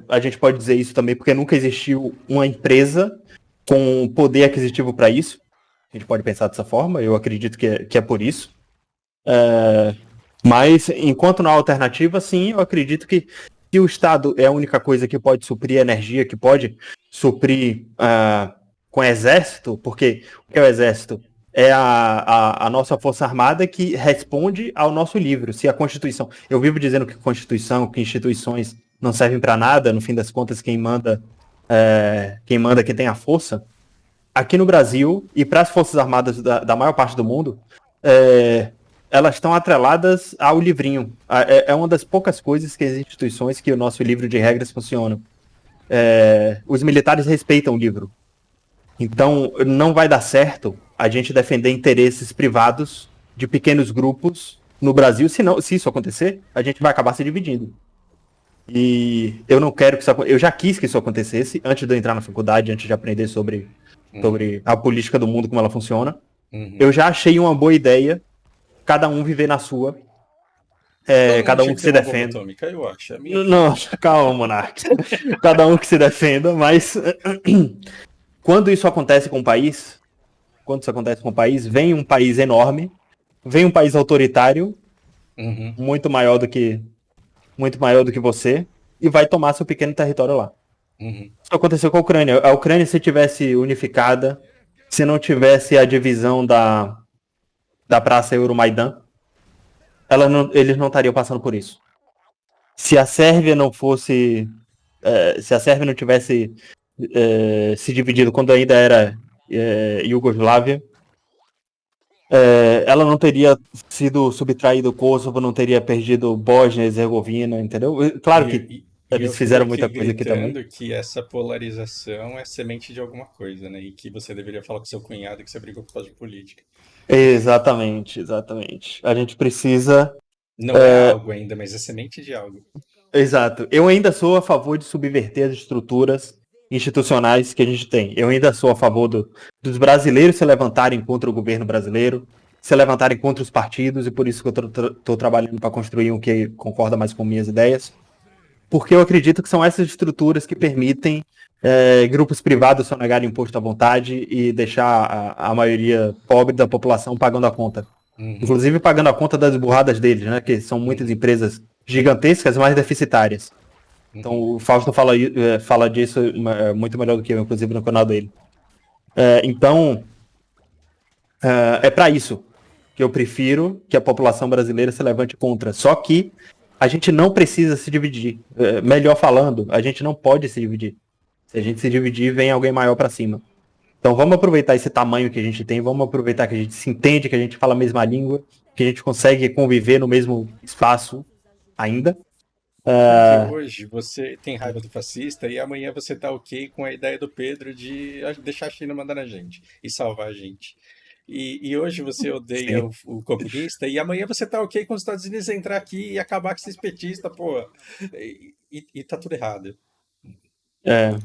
a gente pode dizer isso também porque nunca existiu uma empresa com poder aquisitivo para isso. A gente pode pensar dessa forma, eu acredito que é por isso. Mas, enquanto na alternativa, sim, eu acredito que se o Estado é a única coisa que pode suprir energia, que pode suprir com exército, porque o que é o exército? é a nossa Força Armada que responde ao nosso livro. Se a Constituição. Eu vivo dizendo que Constituição, que instituições não servem para nada, no fim das contas, quem manda é quem tem a força. Aqui no Brasil, e para as Forças Armadas da maior parte do mundo, é, elas estão atreladas ao livrinho. É uma das poucas coisas que as instituições que o nosso livro de regras funcionam. Os militares respeitam o livro. Então, não vai dar certo a gente defender interesses privados de pequenos grupos no Brasil. Se isso acontecer, a gente vai acabar se dividindo. E eu não quero que isso aconteça. Eu já quis que isso acontecesse antes de eu entrar na faculdade, antes de aprender sobre a política do mundo, como ela funciona. Eu já achei uma boa ideia cada um viver na sua, Todo mundo cada tinha um que que ter se uma bomba defenda. atômica, eu acho. É a minha opinião. Não, calma, Monark. Cada um que se defenda, mas quando isso acontece com o país, vem um país enorme, vem um país autoritário, Uhum, muito maior do que você, e vai tomar seu pequeno território lá. uhum, Isso aconteceu com a Ucrânia. A Ucrânia, se tivesse unificada, se não tivesse a divisão da Praça Euromaidan, eles não estariam passando por isso. Se a Sérvia não fosse. Se a Sérvia não tivesse se dividido quando ainda era Iugoslávia, ela não teria sido subtraído o Kosovo, não teria perdido Bósnia e Herzegovina, entendeu? Claro que e eles eu fico fizeram aqui muita coisa aqui também. gritando que essa polarização é semente de alguma coisa, né? E que você deveria falar com seu cunhado que você brigou por causa de política. Exatamente, exatamente. A gente precisa. Não é algo ainda, mas é semente de algo. Exato. Eu ainda sou a favor de subverter as estruturas institucionais que a gente tem. Eu ainda sou a favor dos brasileiros se levantarem contra o governo brasileiro, se levantarem contra os partidos, e por isso que eu estou trabalhando para construir um que concorda mais com minhas ideias. Porque eu acredito que são essas estruturas que permitem grupos privados sonegarem imposto à vontade e deixar a maioria pobre da população pagando a conta. Uhum, Inclusive pagando a conta das burradas deles, né? Que são muitas uhum, empresas gigantescas, mas deficitárias. Então uhum, o Fausto fala disso muito melhor do que eu, inclusive no canal dele. Então, é para isso que eu prefiro que a população brasileira se levante contra. Só que a gente não precisa se dividir. Melhor falando, a gente não pode se dividir. Se a gente se dividir, vem alguém maior para cima. Então vamos aproveitar esse tamanho que a gente tem, vamos aproveitar que a gente se entende, que a gente fala a mesma língua, que a gente consegue conviver no mesmo espaço ainda. porque hoje você tem raiva do fascista e amanhã você tá ok com a ideia do Pedro de deixar a China mandar na gente e salvar a gente. E hoje você odeia Sim. o comunista e amanhã você tá ok com os Estados Unidos entrar aqui e acabar com esses petistas, pô. E tá tudo errado. É.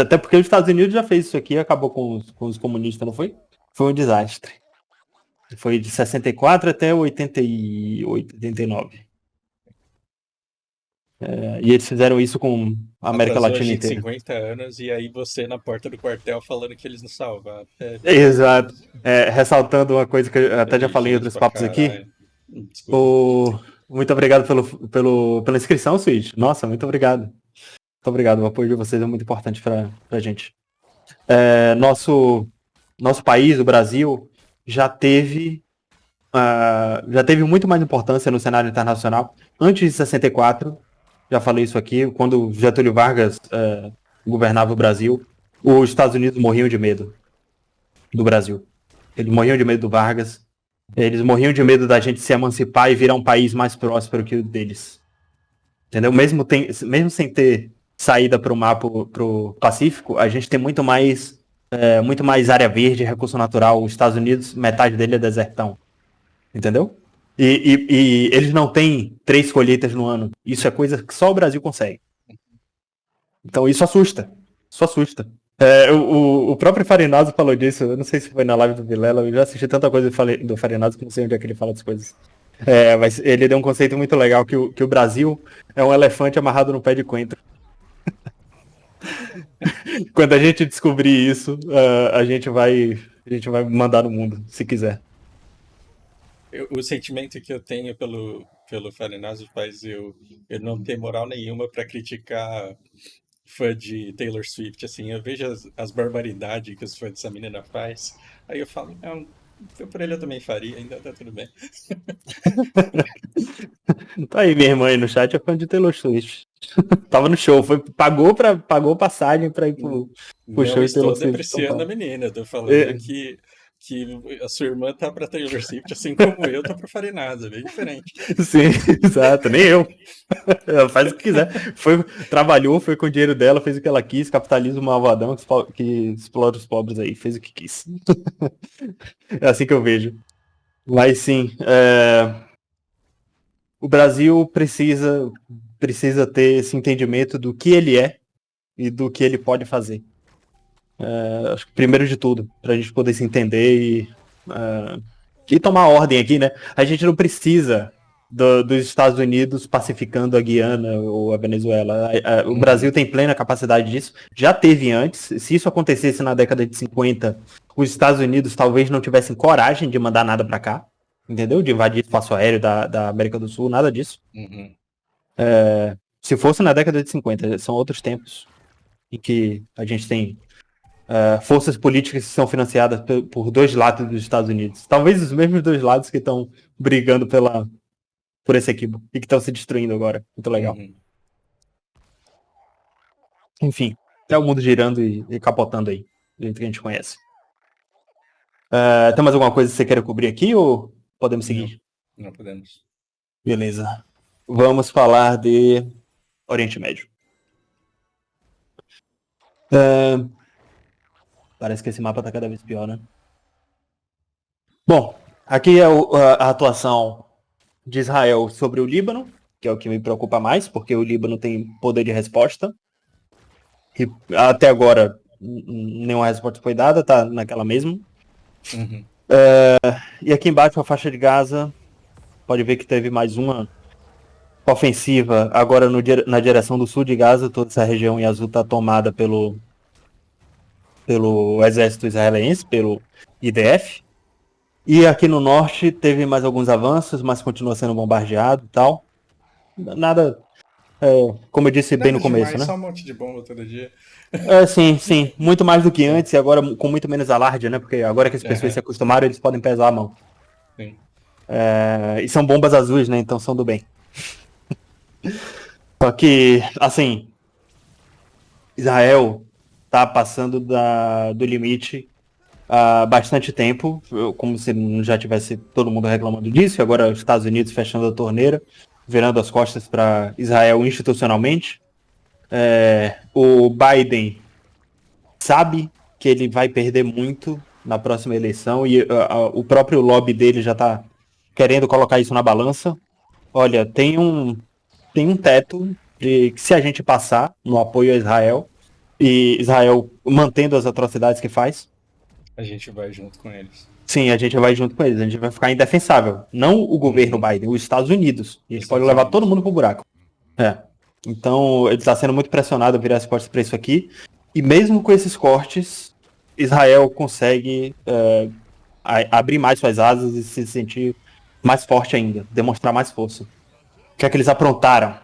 Até porque os Estados Unidos já fez isso aqui e acabou com os comunistas, não foi? Foi um desastre. Foi de 64 até 88, 89. E eles fizeram isso com a América Atrasou a Latina gente inteira. 50 anos e aí você na porta do quartel falando que eles nos salvaram. É Exato. Ressaltando uma coisa que eu até já falei em inteligente outros pra papos aqui. caralho. Desculpa. O... Muito obrigado pela inscrição, Switch. Nossa, muito obrigado. Muito obrigado. O apoio de vocês é muito importante pra gente. Nosso país, o Brasil, já teve, já teve muito mais importância no cenário internacional antes de 64. Já falei isso aqui, quando Getúlio Vargas governava o Brasil, os Estados Unidos morriam de medo do Brasil. Eles morriam de medo do Vargas, eles morriam de medo da gente se emancipar e virar um país mais próspero que o deles. Entendeu? Mesmo sem ter saída para o mar pro Pacífico, a gente tem muito mais área verde, recurso natural. Os Estados Unidos, metade dele é desertão. Entendeu? E eles não têm 3 colheitas no ano. Isso é coisa que só o Brasil consegue. Então isso assusta. Isso assusta. O próprio Farinazzo falou disso. Eu não sei se foi na live do Vilela. Eu já assisti tanta coisa do Farinazzo que não sei onde é que ele fala das coisas. Mas ele deu um conceito muito legal que o Brasil é um elefante amarrado no pé de coentro. Quando a gente descobrir isso, a gente vai mandar no mundo, se quiser. O sentimento que eu tenho pelo Farinazzo faz eu não ter moral nenhuma pra criticar fã de Taylor Swift. Assim, eu vejo as barbaridades que os fãs dessa menina faz, aí eu falo, não. Então, por ele eu também faria, ainda tá tudo bem. Tá aí, minha irmã aí no chat é fã de Taylor Swift. Tava no show, pagou passagem pra ir pro Não show de Taylor estou Swift em São depreciando a Paulo. menina, eu tô falando É, que a sua irmã tá pra Taylor Swift, assim como eu tô pra Farinada, bem diferente. sim, exato, nem eu. Ela faz o que quiser. Trabalhou, foi com o dinheiro dela, fez o que ela quis, capitalismo malvadão que explora os pobres aí, fez o que quis. É assim que eu vejo. Mas sim, o Brasil precisa ter esse entendimento do que ele é e do que ele pode fazer. Acho que primeiro de tudo, para a gente poder se entender e tomar ordem aqui, né? A gente não precisa dos Estados Unidos pacificando a Guiana ou a Venezuela. O Brasil tem plena capacidade disso. Já teve antes. Se isso acontecesse na década de 50, os Estados Unidos talvez não tivessem coragem de mandar nada para cá, entendeu? De invadir espaço aéreo da América do Sul, nada disso. Uhum. Se fosse na década de 50, são outros tempos em que a gente tem forças políticas que são financiadas por dois lados dos Estados Unidos. Talvez os mesmos dois lados que estão brigando por esse equipo e que estão se destruindo agora. Muito legal. Uhum. Enfim, é o mundo girando e capotando aí, do jeito que a gente conhece. Tem mais alguma coisa que você queira cobrir aqui ou podemos seguir? Não podemos. Beleza. Vamos falar de Oriente Médio. Parece que esse mapa tá cada vez pior, né? Bom, aqui é a atuação de Israel sobre o Líbano, que é o que me preocupa mais, porque o Líbano tem poder de resposta. E até agora nenhuma resposta foi dada, tá naquela mesma. Uhum. E aqui embaixo a faixa de Gaza, pode ver que teve mais uma ofensiva agora na direção do sul de Gaza. Toda essa região em azul está tomada pelo exército israelense, pelo IDF. E aqui no norte teve mais alguns avanços, mas continua sendo bombardeado e tal. Nada, como eu disse bem Nada no começo, demais, né? só um monte de bomba todo dia. Sim, sim. Muito mais do que Sim. antes e agora com muito menos alarde, né? Porque agora que as pessoas se acostumaram, eles podem pesar a mão. Sim. E são bombas azuis, né? Então são do bem. Só que, assim, Israel tá passando do limite há bastante tempo, como se não já tivesse todo mundo reclamando disso, e agora os Estados Unidos fechando a torneira, virando as costas para Israel institucionalmente. O Biden sabe que ele vai perder muito na próxima eleição e o próprio lobby dele já está querendo colocar isso na balança. Olha, tem um teto de que se a gente passar no apoio a Israel e Israel mantendo as atrocidades que faz, A gente vai junto com eles. sim, a gente vai junto com eles, a gente vai ficar indefensável. Não o governo Biden, os Estados Unidos. A gente pode Estados levar todo Unidos. mundo pro buraco. Então, ele está sendo muito pressionado a virar as costas para isso aqui. E mesmo com esses cortes, Israel consegue abrir mais suas asas e se sentir mais forte ainda, demonstrar mais força. O que é que eles aprontaram?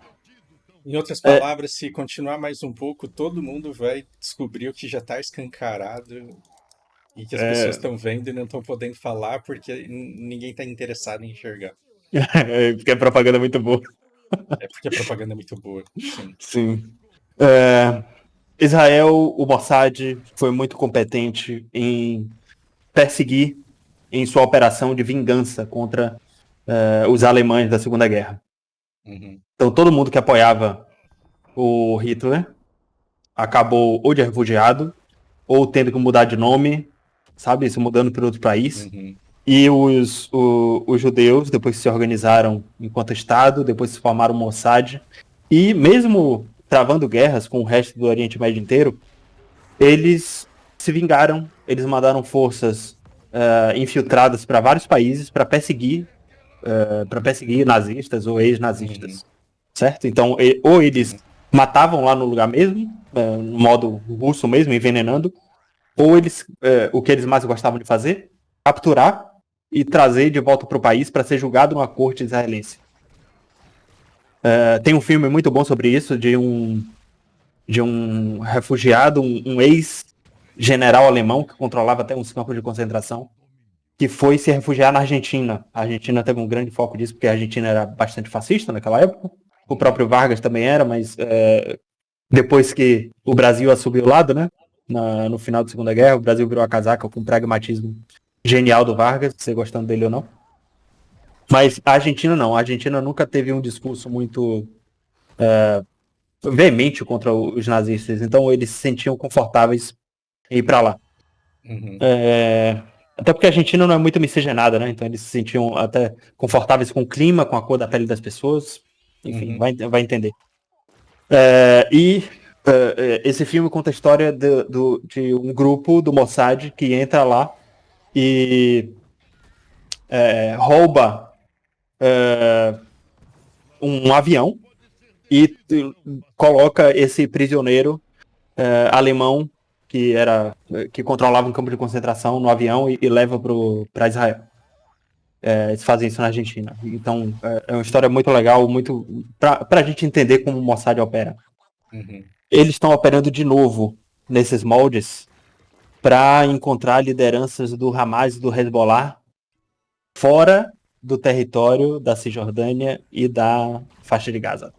Em outras palavras, se continuar mais um pouco, todo mundo vai descobrir o que já está escancarado e que as pessoas estão vendo e não estão podendo falar porque ninguém está interessado em enxergar. Porque a propaganda é muito boa. É porque a propaganda é muito boa. Sim. Sim. Israel, o Mossad, foi muito competente em perseguir em sua operação de vingança contra os alemães da Segunda Guerra. Uhum. Então todo mundo que apoiava o Hitler acabou ou de refugiado ou tendo que mudar de nome, sabe, se mudando para outro país. Uhum. E os judeus, depois se organizaram enquanto Estado, depois se formaram o Mossad, e mesmo travando guerras com o resto do Oriente Médio inteiro, eles se vingaram, eles mandaram forças infiltradas para vários países para perseguir nazistas ou ex-nazistas, certo? Então, ou eles matavam lá no lugar mesmo, no modo russo mesmo, envenenando, ou eles, o que eles mais gostavam de fazer, capturar e trazer de volta para o país para ser julgado numa corte israelense. Tem um filme muito bom sobre isso, de um refugiado, um ex-general alemão que controlava até uns campos de concentração, que foi se refugiar na Argentina. A Argentina teve um grande foco disso, porque a Argentina era bastante fascista naquela época. O próprio Vargas também era, mas depois que o Brasil assumiu o lado, né? No final da Segunda Guerra, o Brasil virou a casaca com o pragmatismo genial do Vargas, você gostando dele ou não. Mas a Argentina não. A Argentina nunca teve um discurso muito veemente contra os nazistas. Então eles se sentiam confortáveis em ir para lá. Uhum. Até porque a Argentina não é muito miscigenada, né? Então eles se sentiam até confortáveis com o clima, com a cor da pele das pessoas. Enfim, vai entender. Esse filme conta a história de um grupo do Mossad que entra lá e rouba um avião e coloca esse prisioneiro alemão que controlava um campo de concentração no avião e leva para Israel. Eles fazem isso na Argentina. Então é uma história muito legal, muito para a gente entender como o Mossad opera. Uhum. Eles estão operando de novo nesses moldes para encontrar lideranças do Hamas e do Hezbollah fora do território da Cisjordânia e da faixa de Gaza.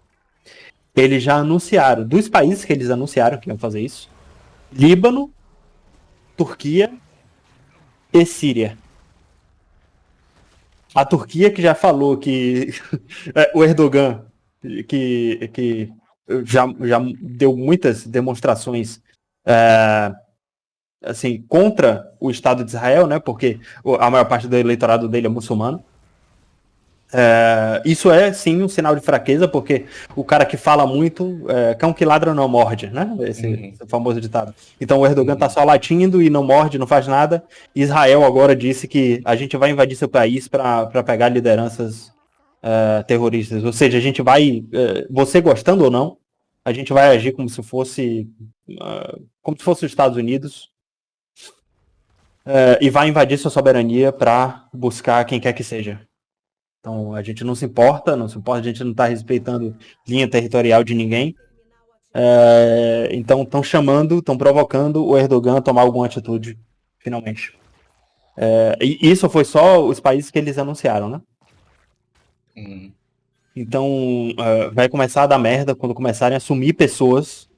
Eles já anunciaram, dos países que eles anunciaram que iam fazer isso, Líbano, Turquia e Síria. A Turquia que já falou que o Erdogan, que já deu muitas demonstrações assim, contra o Estado de Israel, né? Porque a maior parte do eleitorado dele é muçulmano. Isso é sim um sinal de fraqueza, porque o cara que fala muito, cão que ladra não morde, né? Esse famoso ditado. Então o Erdogan tá só latindo e não morde, não faz nada. Israel agora disse que a gente vai invadir seu país para pegar lideranças terroristas. Ou seja, a gente vai, você gostando ou não, a gente vai agir como se fosse os Estados Unidos e vai invadir sua soberania para buscar quem quer que seja. Então a gente não se importa, a gente não está respeitando linha territorial de ninguém. Então estão provocando o Erdogan a tomar alguma atitude, finalmente. E isso foi só os países que eles anunciaram, né? Então vai começar a dar merda quando começarem a sumir pessoas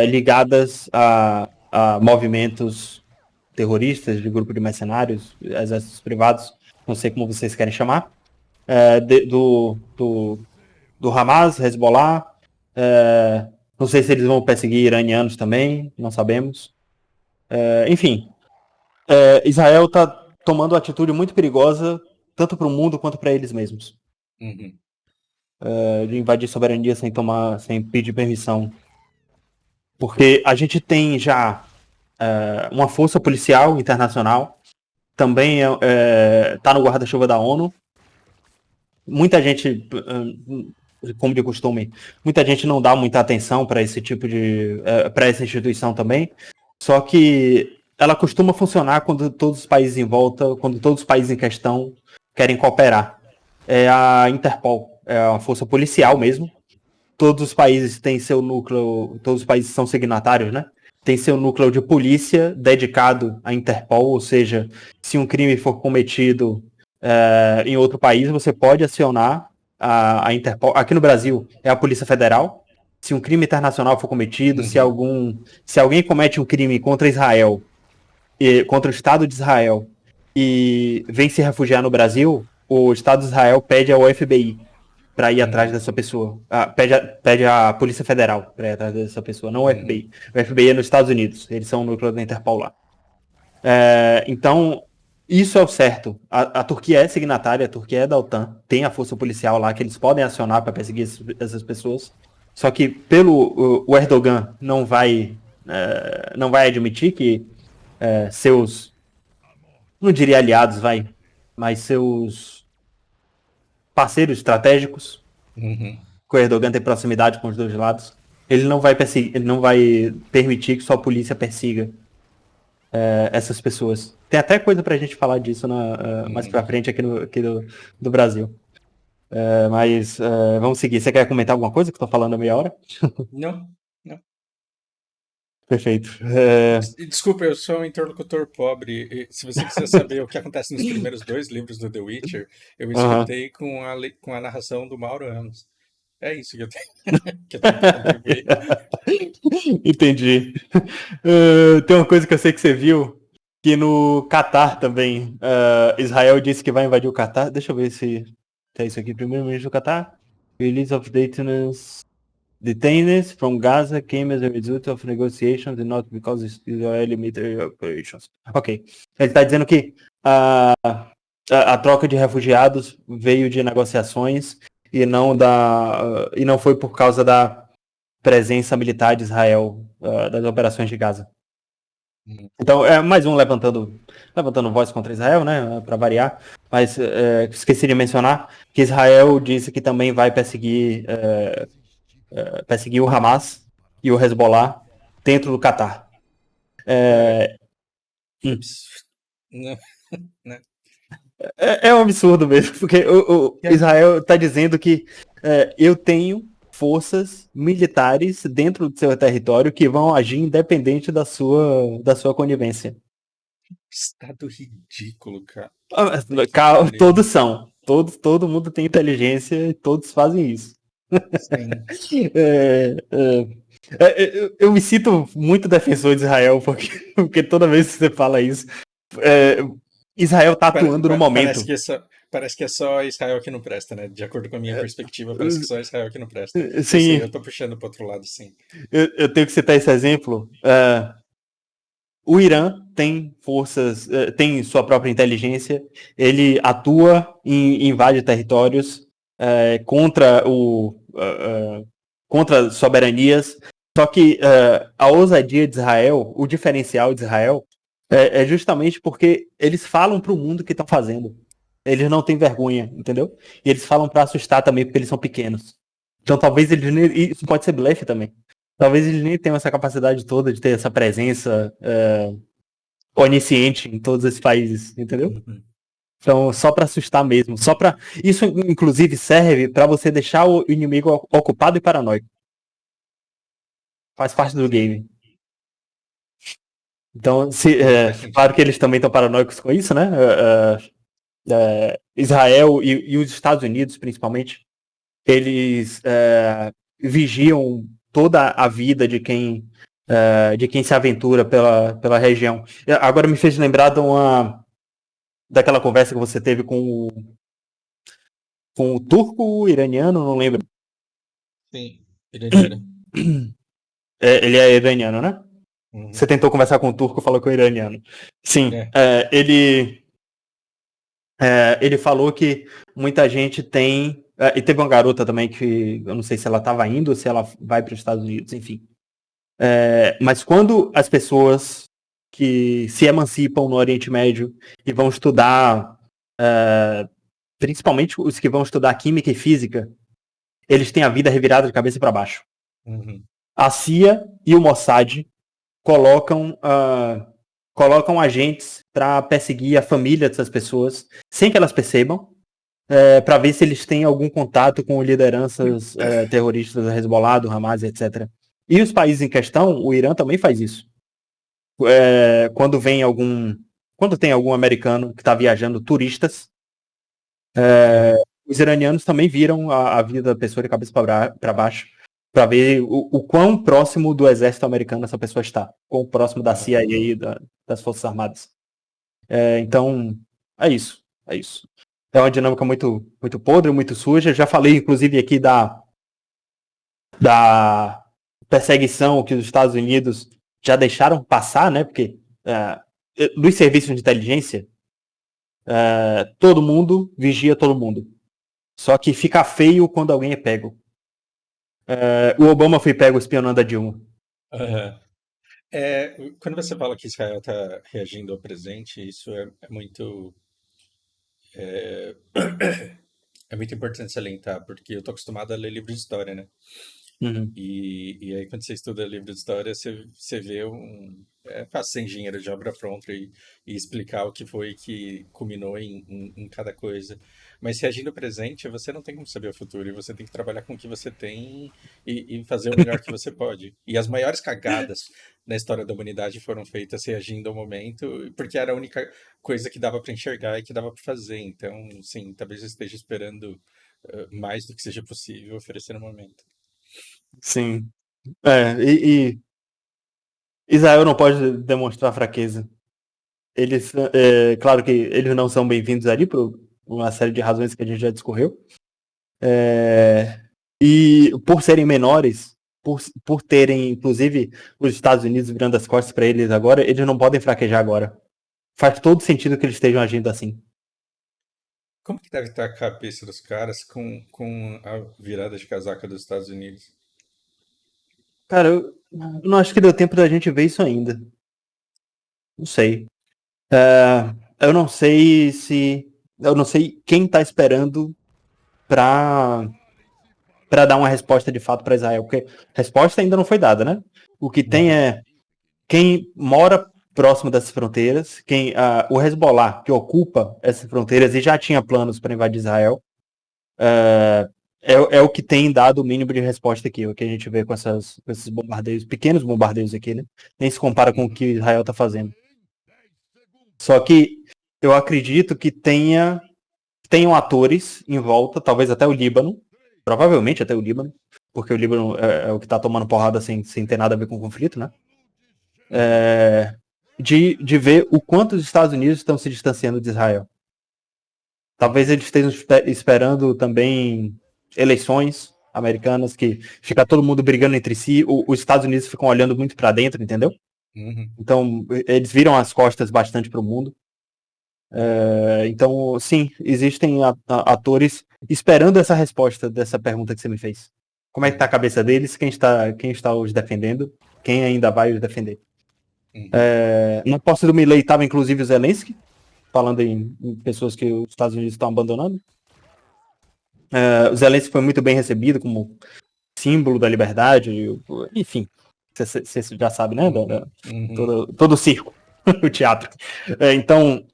ligadas a movimentos terroristas, de grupo de mercenários, exércitos privados, não sei como vocês querem chamar, do Hamas, Hezbollah. Não sei se eles vão perseguir iranianos também, não sabemos. Enfim, Israel está tomando uma atitude muito perigosa, tanto para o mundo quanto para eles mesmos. De invadir soberania sem pedir permissão. Porque a gente tem já uma força policial internacional, também está no guarda-chuva da ONU. Muita gente, como de costume, muita gente não dá muita atenção para esse tipo para essa instituição também. Só que ela costuma funcionar quando todos os países em volta, quando todos os países em questão querem cooperar. É a Interpol, é uma força policial mesmo. Todos os países têm seu núcleo, todos os países são signatários, né? Tem seu núcleo de polícia dedicado à Interpol, ou seja, se um crime for cometido em outro país, você pode acionar a Interpol. Aqui no Brasil é a Polícia Federal. Se um crime internacional for cometido, se alguém comete um crime contra Israel, contra o Estado de Israel, e vem se refugiar no Brasil, o Estado de Israel pede ao FBI para ir atrás dessa pessoa. Pede a Polícia Federal para ir atrás dessa pessoa, não o FBI. O FBI é nos Estados Unidos, eles são o núcleo da Interpol lá. Então, isso é o certo. A Turquia é signatária, a Turquia é da OTAN, tem a força policial lá que eles podem acionar para perseguir essas pessoas. Só que o Erdogan não vai admitir que seus, não diria aliados, mas seus parceiros estratégicos, que o Erdogan tem proximidade com os dois lados, ele não vai permitir que sua polícia persiga essas pessoas. Tem até coisa pra gente falar disso mais pra frente aqui do Brasil. Mas vamos seguir. Você quer comentar alguma coisa que eu tô falando há meia hora? Não, não. Perfeito. Desculpa, eu sou um interlocutor pobre. Se você quiser saber o que acontece nos primeiros dois livros do The Witcher, eu Aham. escutei com a narração do Mauro Ramos. É isso que eu tenho, que eu tenho para contribuir. Entendi. Tem uma coisa que eu sei que você viu, que no Catar também, Israel disse que vai invadir o Catar. Deixa eu ver se é isso aqui. Primeiro-ministro do Catar. Release of detainees from Gaza came as a result of negotiations and not because of Israeli military operations. Ok. Ele está dizendo que a troca de refugiados veio de negociações e não foi por causa da presença militar de Israel das operações de Gaza. Então, é mais um levantando voz contra Israel, né, para variar. Mas esqueci de mencionar que Israel disse que também vai perseguir o Hamas e o Hezbollah dentro do Catar. Cara, que Hum. absurdo. Não, né? É um absurdo mesmo, porque o Israel está dizendo que eu tenho forças militares dentro do seu território que vão agir independente da sua conivência. Estado ridículo, cara. Que Todos pariu. são. Todo mundo tem inteligência e todos fazem isso. Sim. Eu me sinto muito defensor de Israel, porque toda vez que você fala isso, é, Israel está atuando no momento. Parece que é só Israel que não presta, né? De acordo com a minha perspectiva, parece que só Israel que não presta. Eu sei, eu Sim, tô puxando pro outro lado, sim. eu tenho que citar esse exemplo. O Irã tem forças, tem sua própria inteligência, ele atua e invade territórios contra soberanias. Só que a ousadia de Israel, o diferencial de Israel, é justamente porque eles falam para o mundo que estão fazendo. Eles não têm vergonha, entendeu? E eles falam para assustar também, porque eles são pequenos. Então talvez eles nem. Isso pode ser blefe também. Talvez eles nem tenham essa capacidade toda de ter essa presença onisciente em todos esses países, entendeu? Uhum. Então, só para assustar mesmo. Isso, inclusive, serve para você deixar o inimigo ocupado e paranoico. Faz parte do Sim, game. Então, faz claro sentido. que eles também estão paranoicos com isso, né? Israel e os Estados Unidos, principalmente, eles vigiam toda a vida de quem se aventura pela região. Agora me fez lembrar daquela conversa que você teve com o turco iraniano, não lembro. Sim, iraniano. Ele é iraniano, né? Você Uhum. tentou conversar com o turco, falou com o iraniano. Sim, É. ele falou que muita gente tem. E teve uma garota também que eu não sei se ela estava indo ou se ela vai para os Estados Unidos, enfim. Mas quando as pessoas que se emancipam no Oriente Médio e vão estudar, principalmente os que vão estudar química e física, eles têm a vida revirada de cabeça para baixo. Uhum. A CIA e o Mossad colocam, colocam agentes para perseguir a família dessas pessoas sem que elas percebam, para ver se eles têm algum contato com lideranças terroristas do Hezbollah, do Hamas, etc. E os países em questão, o Irã também faz isso. Quando tem algum americano que está viajando, turistas, Uhum. os iranianos também viram a vida da pessoa de cabeça para baixo, para ver o quão próximo do exército americano essa pessoa está, quão próximo da CIA e das Forças Armadas. Então, é isso. É isso. É uma dinâmica muito, muito podre, muito suja. Já falei, inclusive, aqui da perseguição que os Estados Unidos já deixaram passar, né? Porque dos serviços de inteligência, todo mundo vigia todo mundo. Só que fica feio quando alguém é pego. O Obama foi pego espionando a Dilma. Aham. Quando você fala que Israel está reagindo ao presente, isso é muito é, é muito importante salientar, porque eu tô acostumado a ler livros de história, né? Uhum. E aí, quando você estuda livro de história, você vê um. É fácil ser engenheiro de obra pronta e explicar o que foi que culminou em cada coisa. Mas se agir no presente, você não tem como saber o futuro, e você tem que trabalhar com o que você tem e fazer o melhor que você pode. E as maiores cagadas na história da humanidade foram feitas reagindo ao momento, porque era a única coisa que dava para enxergar e que dava para fazer. Então, sim, talvez eu esteja esperando mais do que seja possível oferecer no momento. Sim. E Israel não pode demonstrar fraqueza. Eles, claro que eles não são bem-vindos ali por uma série de razões que a gente já discorreu. É, e por serem menores, por terem, inclusive, os Estados Unidos virando as costas para eles agora, eles não podem fraquejar agora. Faz todo sentido que eles estejam agindo assim. Como que deve estar a cabeça dos caras com a virada de casaca dos Estados Unidos? Cara, eu não acho que deu tempo da gente ver isso ainda. Não sei. Eu não sei se. Eu não sei quem tá esperando pra, pra dar uma resposta de fato pra Israel, porque resposta ainda não foi dada, né? O que tem Uhum, é quem mora próximo dessas fronteiras, o Hezbollah, que ocupa essas fronteiras e já tinha planos para invadir Israel, é o que tem dado o mínimo de resposta aqui, o que a gente vê com esses bombardeios, pequenos bombardeios aqui, né? Nem se compara com o uhum, que Israel está fazendo. Só que eu acredito que tenham atores em volta, talvez até o Líbano, provavelmente até o Líbano, porque o Líbano é o que está tomando porrada sem ter nada a ver com o conflito, né? uhum, De ver o quanto os Estados Unidos estão se distanciando de Israel. Talvez uhum, eles estejam esperando também eleições americanas, que fica todo mundo brigando entre si, os Estados Unidos ficam olhando muito para dentro, entendeu? uhum. Então, eles viram as costas bastante para o mundo. Então, sim, existem atores esperando essa resposta dessa pergunta que você me fez. Como é que está a Uhum, cabeça deles? Quem está os defendendo? Quem ainda vai os defender? uhum, Na posse do Milley estava inclusive o Zelensky, falando em pessoas que os Estados Unidos estão abandonando. O Zelensky foi muito bem recebido como símbolo da liberdade, enfim, você já sabe, né? uhum, uhum, Todo o circo, o teatro. Então,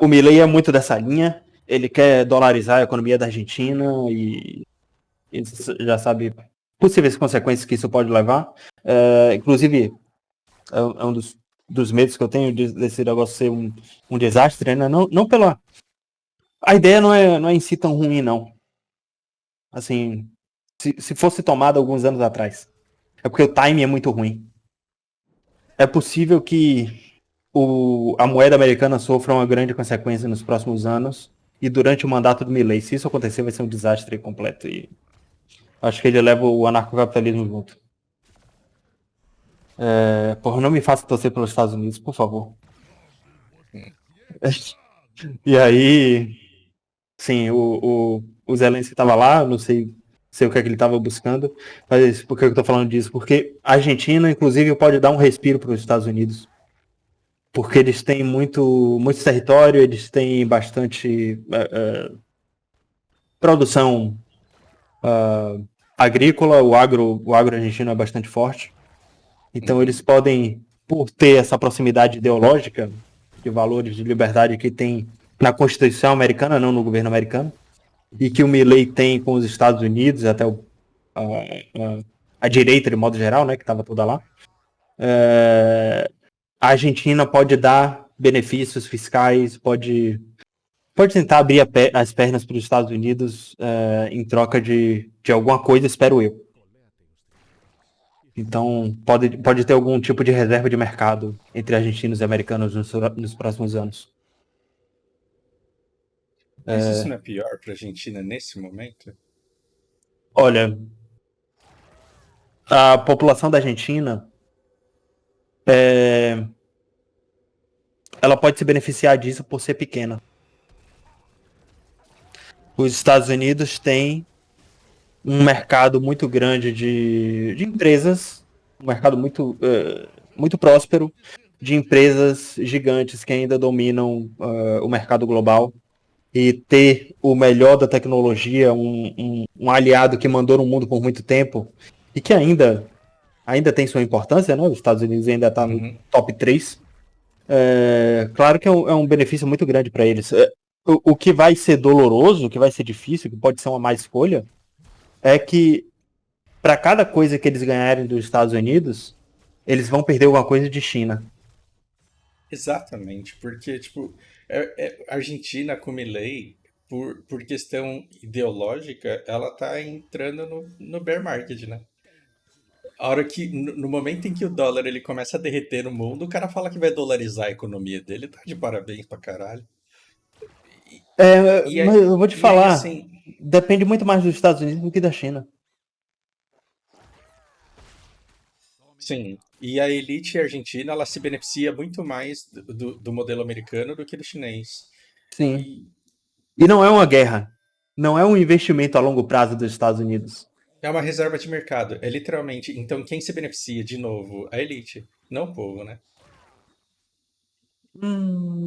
o Milley é muito dessa linha. Ele quer dolarizar a economia da Argentina e já sabe possíveis consequências que isso pode levar. Inclusive, é um dos medos que eu tenho desse negócio ser um desastre, né? Não pela. A ideia não é em si tão ruim, não. Assim, se fosse tomada alguns anos atrás. É porque o time é muito ruim. É possível que a moeda americana sofra uma grande consequência nos próximos anos e durante o mandato do Milley. Se isso acontecer, vai ser um desastre completo. E acho que ele leva o anarcocapitalismo junto. Porra, não me faça torcer pelos Estados Unidos, por favor. uhum. E aí, sim, o Zelensky estava lá, não sei o que é que ele estava buscando, mas por que eu tô falando disso? Porque a Argentina, inclusive, pode dar um respiro para os Estados Unidos. Porque eles têm muito território, eles têm bastante produção agrícola, o agro argentino é bastante forte. Então Uhum. eles podem, por ter essa proximidade ideológica de valores de liberdade que tem na Constituição americana, não no governo americano, e que o Milley tem com os Estados Unidos, até a, a, a direita de modo geral, né, que estava toda lá, a Argentina pode dar benefícios fiscais, pode tentar abrir as pernas para os Estados Unidos em troca de alguma coisa, espero eu. Então, pode ter algum tipo de reserva de mercado entre argentinos e americanos nos próximos anos. Mas isso não é pior para a Argentina nesse momento? Olha, a população da Argentina, é, ela pode se beneficiar disso por ser pequena. Os Estados Unidos têm um mercado muito grande de empresas, um mercado muito próspero de empresas gigantes que ainda dominam o mercado global e ter o melhor da tecnologia, um aliado que mandou no mundo por muito tempo e que ainda tem sua importância, né? Os Estados Unidos ainda está no Uhum. top 3. Claro que é um benefício muito grande para eles. O que vai ser doloroso, o que vai ser difícil, que pode ser uma má escolha, é que para cada coisa que eles ganharem dos Estados Unidos, eles vão perder alguma coisa de China. Exatamente, porque, tipo, a Argentina com Milei, por questão ideológica, ela tá entrando no bear market, né? A hora que, no momento em que o dólar ele começa a derreter no mundo, o cara fala que vai dolarizar a economia dele, tá de parabéns pra caralho. E, Mas eu vou te e aí, falar, assim, depende muito mais dos Estados Unidos do que da China. sim, e a elite argentina, ela se beneficia muito mais do modelo americano do que do chinês. Sim. E E não é uma guerra. Não é um investimento a longo prazo dos Estados Unidos. é uma reserva de mercado, é literalmente. Então, quem se beneficia, de novo? A elite, não o povo, né?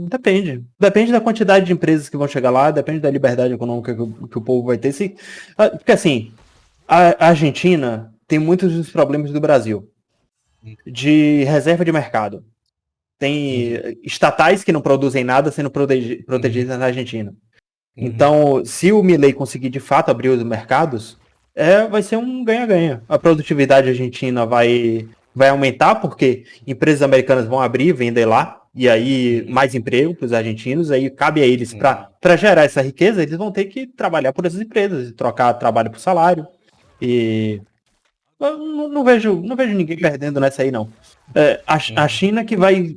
Depende. Depende da quantidade de empresas que vão chegar lá, depende da liberdade econômica que o povo vai ter. Porque assim, a Argentina tem muitos dos problemas do Brasil. De reserva de mercado. Tem Uhum, estatais que não produzem nada sendo uhum, protegidas na Argentina. uhum, Então, se o Milei conseguir de fato abrir os mercados, vai ser um ganha-ganha. A produtividade argentina vai aumentar, porque empresas americanas vão abrir e vender lá, e aí uhum, mais emprego para os argentinos, aí cabe a eles, uhum, para gerar essa riqueza, eles vão ter que trabalhar por essas empresas, e trocar trabalho por salário. E eu não vejo ninguém perdendo nessa aí, não. A uhum. China que vai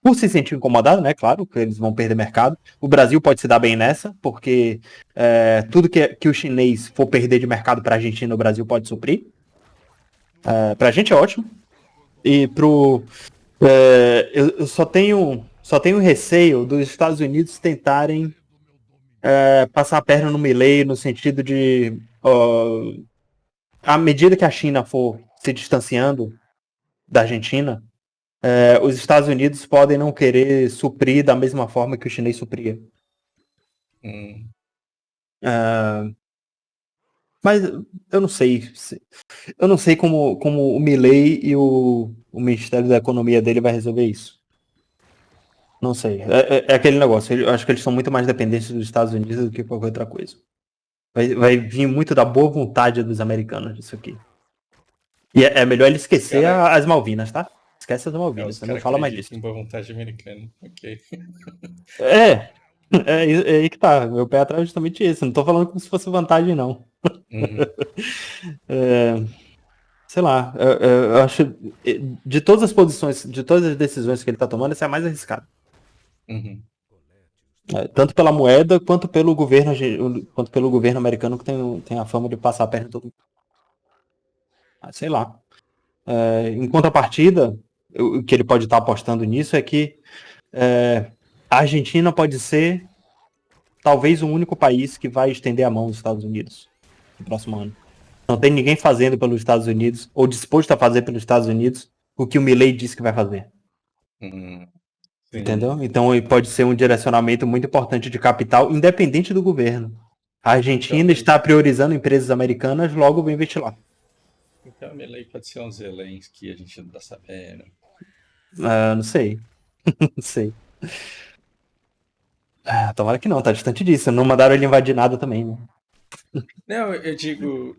por se sentir incomodado, né? Claro, que eles vão perder mercado. O Brasil pode se dar bem nessa, porque tudo que o chinês for perder de mercado para a Argentina, o Brasil pode suprir. Para a gente é ótimo. E eu só tenho receio dos Estados Unidos tentarem passar a perna no Milei no sentido de, à medida que a China for se distanciando da Argentina, os Estados Unidos podem não querer suprir da mesma forma que o chinês supria. Hum. É, Mas eu não sei. Eu não sei como o Milei e o Ministério da Economia dele vai resolver isso. Não sei. É aquele negócio. Eu acho que eles são muito mais dependentes dos Estados Unidos do que qualquer outra coisa. Vai vir muito da boa vontade dos americanos isso aqui. E é melhor ele Os esquecer caras as Malvinas, tá? Esquece as Malvinas. os Você não cara fala mais disso. acreditam em boa vontade americana. Ok. É. É aí que tá. Meu pé atrás é justamente isso. Não tô falando como se fosse vantagem, não. Uhum, É, sei lá. Eu acho. De todas as posições, de todas as decisões que ele tá tomando, essa é a mais arriscada. uhum. Tanto pela moeda quanto pelo governo americano que tem a fama de passar a perna em todo mundo. Sei lá. Em contrapartida, o que ele pode estar apostando nisso é que a Argentina pode ser talvez o único país que vai estender a mão aos Estados Unidos no próximo ano. Não tem ninguém fazendo pelos Estados Unidos ou disposto a fazer pelos Estados Unidos o que o Milei disse que vai fazer. Uhum. Sim. Entendeu? Então ele pode ser um direcionamento muito importante de capital, independente do governo. A Então, Argentina está priorizando empresas americanas, logo vou investir lá. então a Milei pode ser um Zelensky, a gente não tá sabendo. Não sei, não sei. Tomara que não, tá distante disso. Não mandaram ele invadir nada também, né? Não, eu digo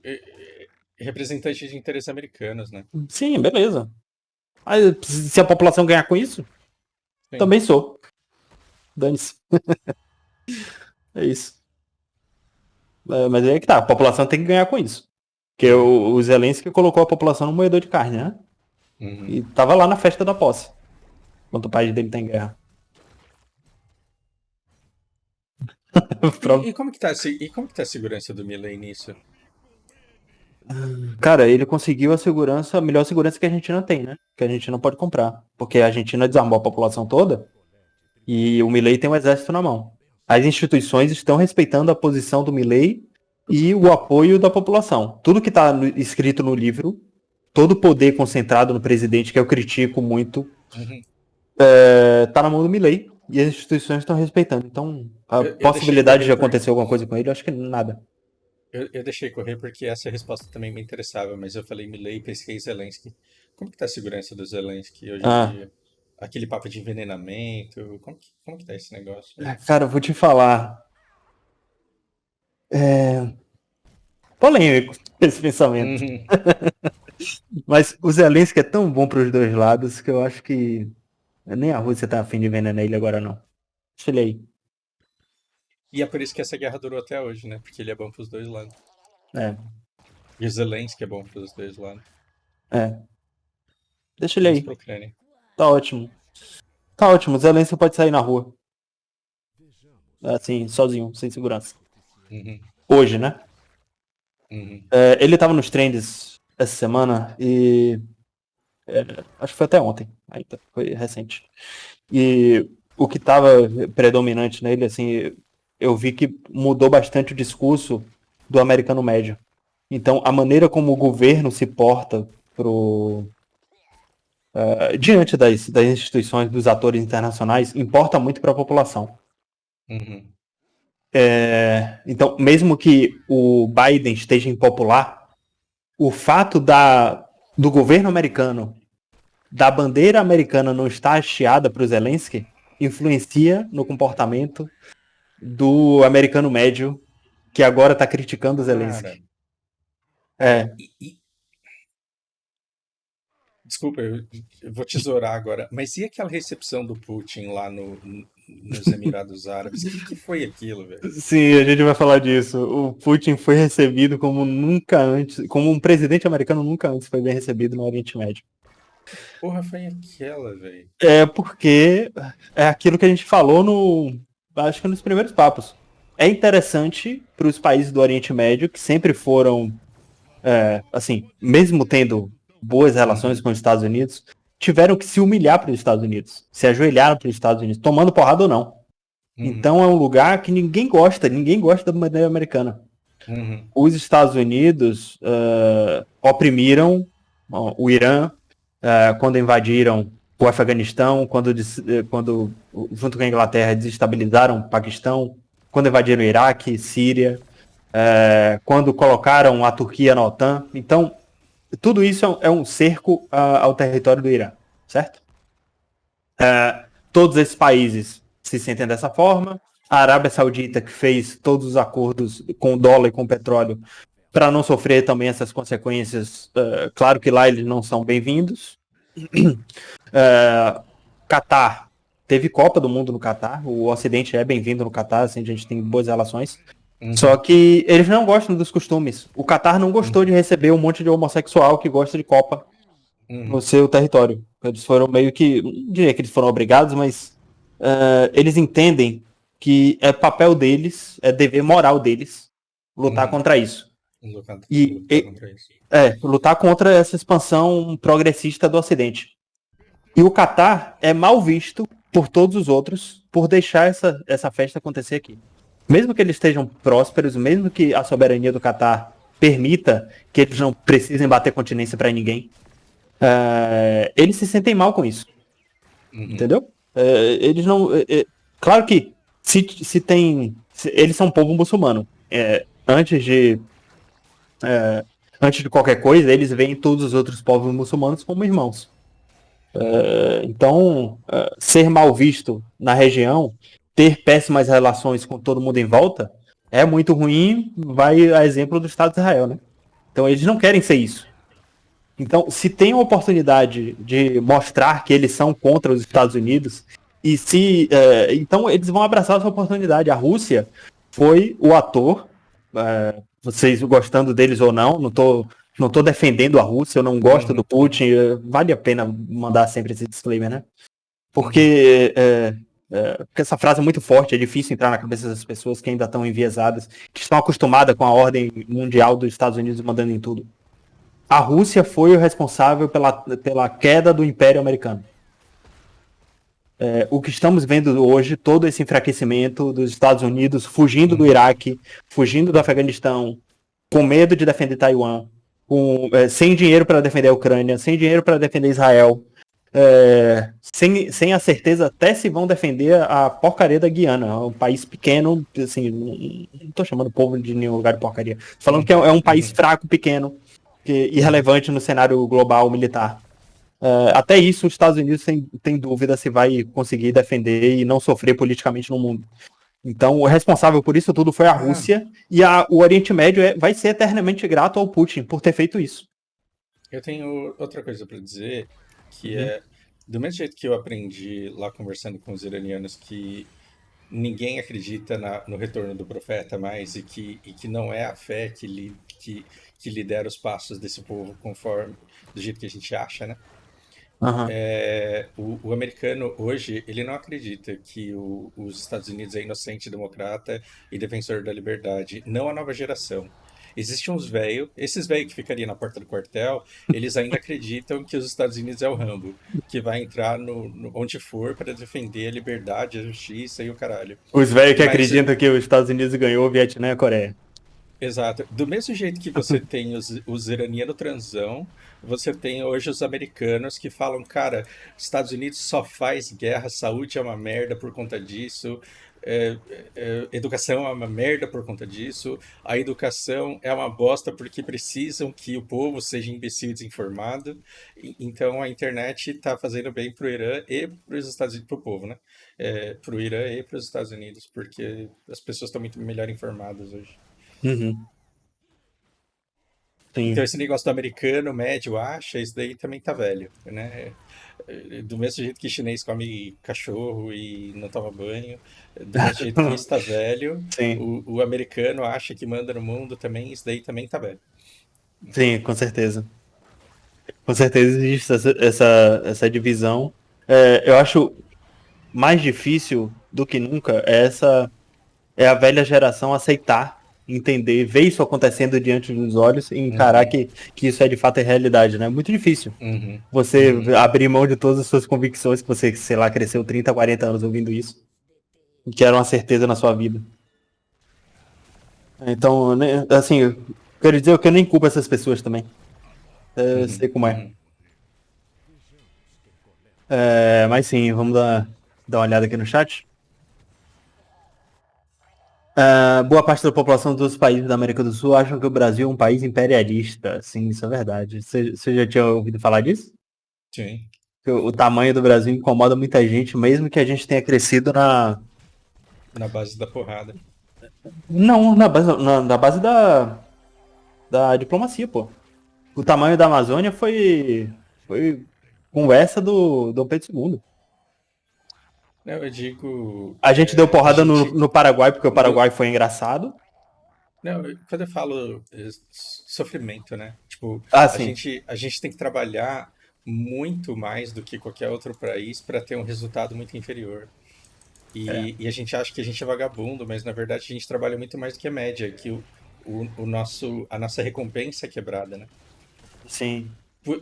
representante de interesses americanos, né? Sim, beleza. Mas se a população ganhar com isso, Sim. também sou. Dane-se. É isso. Mas é que tá, a população tem que ganhar com isso. Porque Uhum, o Zelensky colocou a população no moedor de carne, né? uhum. E tava lá na festa da posse, enquanto o país dele tá em guerra. E como que tá, e como que tá a segurança do Milei nisso? Cara, ele conseguiu a melhor segurança que a Argentina tem, né? Que a gente não pode comprar. Porque a Argentina desarmou a população toda e o Milei tem um exército na mão. As instituições estão respeitando a posição do Milei e o apoio da população. Tudo que está escrito no livro, todo o poder concentrado no presidente, que eu critico muito, Uhum, tá na mão do Milei. e as instituições estão respeitando. Então, a Eu deixei possibilidade correr de acontecer alguma coisa com ele, eu acho que nada. eu deixei correr porque essa resposta também me interessava, mas eu falei Milley e pesquei Zelensky. Como que tá a segurança do Zelensky hoje em Ah, dia? Aquele papo de envenenamento, como que tá esse negócio aí? cara, eu vou te falar. Polêmico esse pensamento. Uhum. Mas o Zelensky é tão bom para os dois lados que eu acho que nem a Rússia tá afim de envenenar ele agora, não. Deixa ele aí. E é por isso que essa guerra durou até hoje, né? Porque ele é bom pros dois lados. É, E o Zelensky é bom pros dois lados. é. Deixa ele Menos aí. pra Ucrânia. Tá ótimo. Tá ótimo. O Zelensky pode sair na rua. Assim, sozinho, sem segurança. Uhum. Hoje, né? Uhum. Ele tava nos trends essa semana e. Acho que foi até ontem. Ainda, foi recente. E o que tava predominante nele, assim, eu vi que mudou bastante o discurso do americano médio. Então, a maneira como o governo se porta diante das instituições, dos atores internacionais, importa muito para a população. Uhum. Então, mesmo que o Biden esteja impopular, o fato do governo americano, da bandeira americana não estar hasteada para o Zelensky, influencia no comportamento do americano médio que agora está criticando o Cara, Zelensky. É, desculpa, eu vou tesourar agora, mas e aquela recepção do Putin lá nos Emirados Árabes? Que foi aquilo, velho? sim, a gente vai falar disso. O Putin foi recebido como nunca antes, como um presidente americano nunca antes foi bem recebido no Oriente Médio. Porra, foi aquela, velho. É porque é aquilo que a gente falou acho que nos primeiros papos. É interessante para os países do Oriente Médio que sempre foram, assim, mesmo tendo boas relações Uhum. com os Estados Unidos, tiveram que se humilhar para os Estados Unidos, se ajoelharam para os Estados Unidos, tomando porrada ou não. Uhum. Então é um lugar que ninguém gosta da bandeira americana. Uhum. Os Estados Unidos oprimiram o Irã quando invadiram o Afeganistão, quando, junto com a Inglaterra, desestabilizaram o Paquistão, quando invadiram o Iraque, Síria, quando colocaram a Turquia na OTAN. Então, tudo isso é um cerco ao território do Irã, certo? Todos esses países se sentem dessa forma. A Arábia Saudita, que fez todos os acordos com o dólar e com o petróleo para não sofrer também essas consequências, claro que lá eles não são bem-vindos. Catar, teve Copa do Mundo no Catar, o Ocidente é bem-vindo no Catar, assim, a gente tem boas relações. Só Uhum. que eles não gostam dos costumes. O Catar não gostou Uhum. de receber um monte de homossexual que gosta de Copa no Uhum. seu território. Eles foram meio que, não diria que eles foram obrigados, mas eles entendem que é papel deles, é dever moral deles lutar Uhum. contra isso. Lutar, E, lutar e contra isso. lutar contra essa expansão progressista do Ocidente. E o Catar é mal visto por todos os outros por deixar essa festa acontecer aqui. Mesmo que eles estejam prósperos, mesmo que a soberania do Catar permita que eles não precisem bater continência para ninguém, eles se sentem mal com isso. Uhum. Entendeu? Eles não. Claro que se tem. Eles são um povo muçulmano. Antes de. Antes de qualquer coisa, eles veem todos os outros povos muçulmanos como irmãos. Uhum. Então, ser mal visto na região, ter péssimas relações com todo mundo em volta, é muito ruim, vai a exemplo do Estado de Israel, né? Então, eles não querem ser isso. Então, se tem uma oportunidade de mostrar que eles são contra os Estados Unidos, e se. Então, eles vão abraçar essa oportunidade. A Rússia foi o ator, vocês gostando deles ou não, não tô defendendo a Rússia, eu não gosto do Uhum. Putin, vale a pena mandar sempre esse disclaimer, né? Uhum. Porque essa frase é muito forte, é difícil entrar na cabeça das pessoas que ainda estão enviesadas, que estão acostumadas com a ordem mundial dos Estados Unidos mandando em tudo. A Rússia foi o responsável pela queda do Império Americano. O que estamos vendo hoje, todo esse enfraquecimento dos Estados Unidos fugindo do Uhum. Iraque, fugindo do Afeganistão, com medo de defender Taiwan, sem dinheiro para defender a Ucrânia, sem dinheiro para defender Israel, sem a certeza até se vão defender a porcaria da Guiana. É um país pequeno, assim, não tô chamando o povo de nenhum lugar de porcaria. Falando que é um país fraco, pequeno, irrelevante no cenário global militar. Até isso, os Estados Unidos tem dúvida se vai conseguir defender e não sofrer politicamente no mundo. Então, o responsável por isso tudo foi a Rússia, e o Oriente Médio vai ser eternamente grato ao Putin por ter feito isso. Eu tenho outra coisa para dizer, que é, do mesmo jeito que eu aprendi lá conversando com os iranianos que ninguém acredita no retorno do profeta mais e que não é a fé que lidera os passos desse povo conforme do jeito que a gente acha, né? Uhum. O americano hoje ele não acredita que os Estados Unidos é inocente, democrata e defensor da liberdade. Não a nova geração. Existem uns velhos, esses velhos que ficariam na porta do quartel, eles ainda acreditam que os Estados Unidos é o Rambo, que vai entrar onde for para defender a liberdade, a justiça e o caralho. Os velhos que Mas acreditam que os Estados Unidos ganhou o Vietnã e a Coreia. exato. Do mesmo jeito que você tem os iranianos transão, você tem hoje os americanos que falam, cara, Estados Unidos só faz guerra, saúde é uma merda por conta disso, educação é uma merda por conta disso, a educação é uma bosta porque precisam que o povo seja imbecil e desinformado. Então a internet está fazendo bem pro Irã e para os Estados Unidos, pro povo, né? Pro Irã e para os Estados Unidos, porque as pessoas estão muito melhor informadas hoje. Uhum. Então Sim. esse negócio do americano médio acha, isso daí também tá velho, né? Do mesmo jeito que chinês come cachorro e não toma banho, do mesmo jeito que isso tá velho, Sim, o americano acha que manda no mundo também, isso daí também tá velho. sim, com certeza. Com certeza existe essa divisão. Eu acho mais difícil do que nunca é a velha geração aceitar, entender, ver isso acontecendo diante dos olhos e encarar Uhum, que isso é de fato a realidade, né? É muito difícil. uhum, Você uhum. abrir mão de todas as suas convicções, que você, sei lá, cresceu 30, 40 anos ouvindo isso, que era uma certeza na sua vida. Então, né, assim, eu quero dizer que eu nem culpo essas pessoas também. Eu Uhum, sei como é. uhum. Mas sim, vamos dar uma olhada aqui no chat. Boa parte da população dos países da América do Sul acham que o Brasil é um país imperialista. Sim, isso é verdade. Você já tinha ouvido falar disso? Sim. Que o tamanho do Brasil incomoda muita gente, mesmo que a gente tenha crescido Na base da porrada. Não, na base da diplomacia, pô. O tamanho da Amazônia foi conversa do Dom Pedro II. Não, eu digo, A gente deu a porrada gente no Paraguai porque o no, Paraguai foi engraçado. não, quando eu falo sofrimento, né? Tipo, Ah, a sim. gente, a gente tem que trabalhar muito mais do que qualquer outro país para ter um resultado muito inferior. É, E a gente acha que a gente é vagabundo, mas na verdade a gente trabalha muito mais do que a média, que a nossa recompensa é quebrada, né? sim.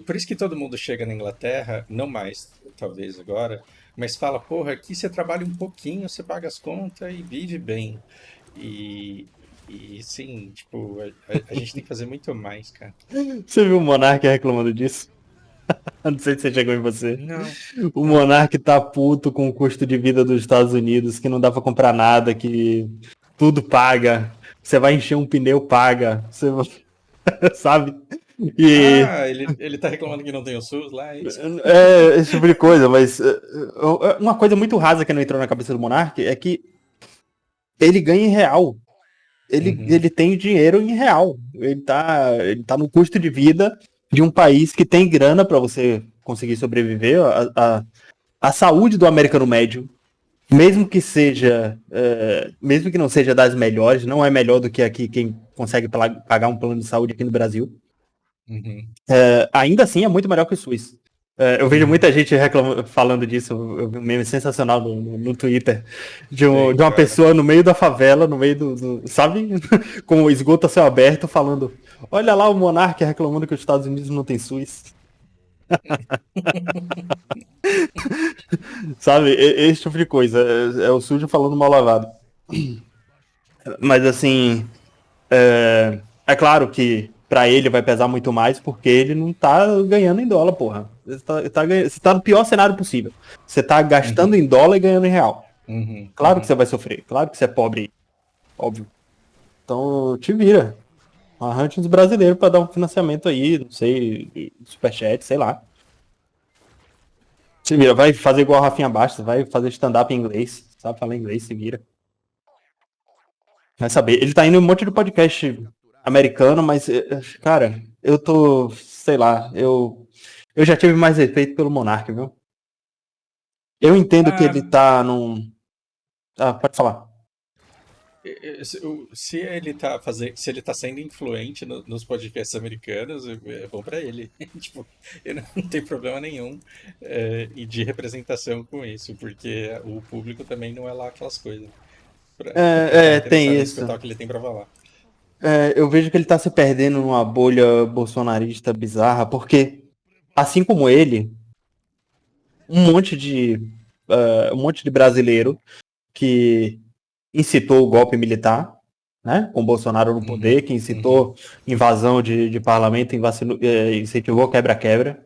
Por isso que todo mundo chega na Inglaterra, não mais, talvez agora, mas fala, porra, aqui você trabalha um pouquinho, você paga as contas e vive bem. E, e sim, tipo, a gente tem que fazer muito mais, cara. Você viu o Monark reclamando disso? Eu não sei se você chegou em você. Não, O não. Monark tá puto com o custo de vida dos Estados Unidos, que não dá pra comprar nada, que tudo paga. Você vai encher um pneu, paga. Você sabe? E Ah, ele tá reclamando que não tem o SUS lá, é isso? esse tipo de coisa, mas uma coisa muito rasa que não entrou na cabeça do Monark é que ele ganha em real. Uhum, Ele tem dinheiro em real. Ele tá no custo de vida de um país que tem grana para você conseguir sobreviver. A saúde do americano médio, mesmo que não seja das melhores, não é melhor do que aqui quem consegue pagar um plano de saúde aqui no Brasil. uhum, Ainda assim é muito melhor que o SUS. Eu vejo uhum. muita gente falando disso, eu vi um meme sensacional no Twitter, Tem, de uma cara. pessoa no meio da favela, no meio sabe? Com o esgoto a céu aberto, falando: olha lá o monarca reclamando que os Estados Unidos não tem SUS. Sabe? Esse tipo de coisa. É o sujo falando mal lavado. Mas assim, é claro que pra ele vai pesar muito mais porque ele não tá ganhando em dólar, porra. Você tá no pior cenário possível. Você tá gastando em dólar e ganhando em real. Claro que você vai sofrer. Claro que você é pobre, óbvio. Então, te vira. Arranje uns brasileiros pra dar um financiamento aí, não sei, superchat, sei lá. Se vira, vai fazer igual a Rafinha Bastos, vai fazer stand-up em inglês, sabe falar inglês, se vira. Vai saber. Ele tá indo em um monte de podcast americano, mas, cara, eu tô, sei lá, eu já tive mais respeito pelo Monark, viu? Eu entendo que ele tá num... Ah, pode falar. Se ele tá fazendo, se ele tá sendo influente nos podcasts americanos, é bom pra ele. Tipo, eu não tenho problema nenhum e de representação com isso, porque o público também não é lá aquelas coisas. Pra tá Tem interessado em isso. escutar o que ele tem pra falar. Eu vejo que ele tá se perdendo numa bolha bolsonarista bizarra, porque, assim como ele, um monte de, um monte de brasileiro que incitou o golpe militar, né, com Bolsonaro no poder, que incitou invasão de parlamento, incentivou quebra-quebra,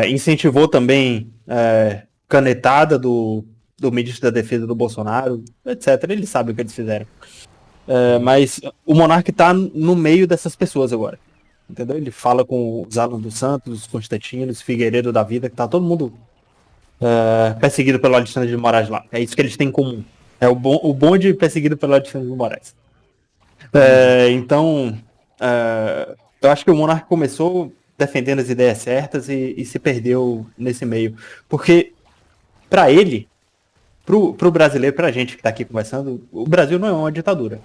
incentivou também canetada do ministro da Defesa do Bolsonaro, etc. Ele sabe o que eles fizeram. Mas o Monark tá no meio dessas pessoas agora. Entendeu? Ele fala com os Alan dos Santos, os Constantinos, Figueiredo da vida, que tá todo mundo perseguido pelo Alexandre de Moraes lá. É isso que eles têm em comum. É o bonde perseguido pelo Alexandre de Moraes. Então, eu acho que o Monark começou defendendo as ideias certas e se perdeu nesse meio. Porque, para ele, pro brasileiro, pra gente que tá aqui conversando, o Brasil não é uma ditadura.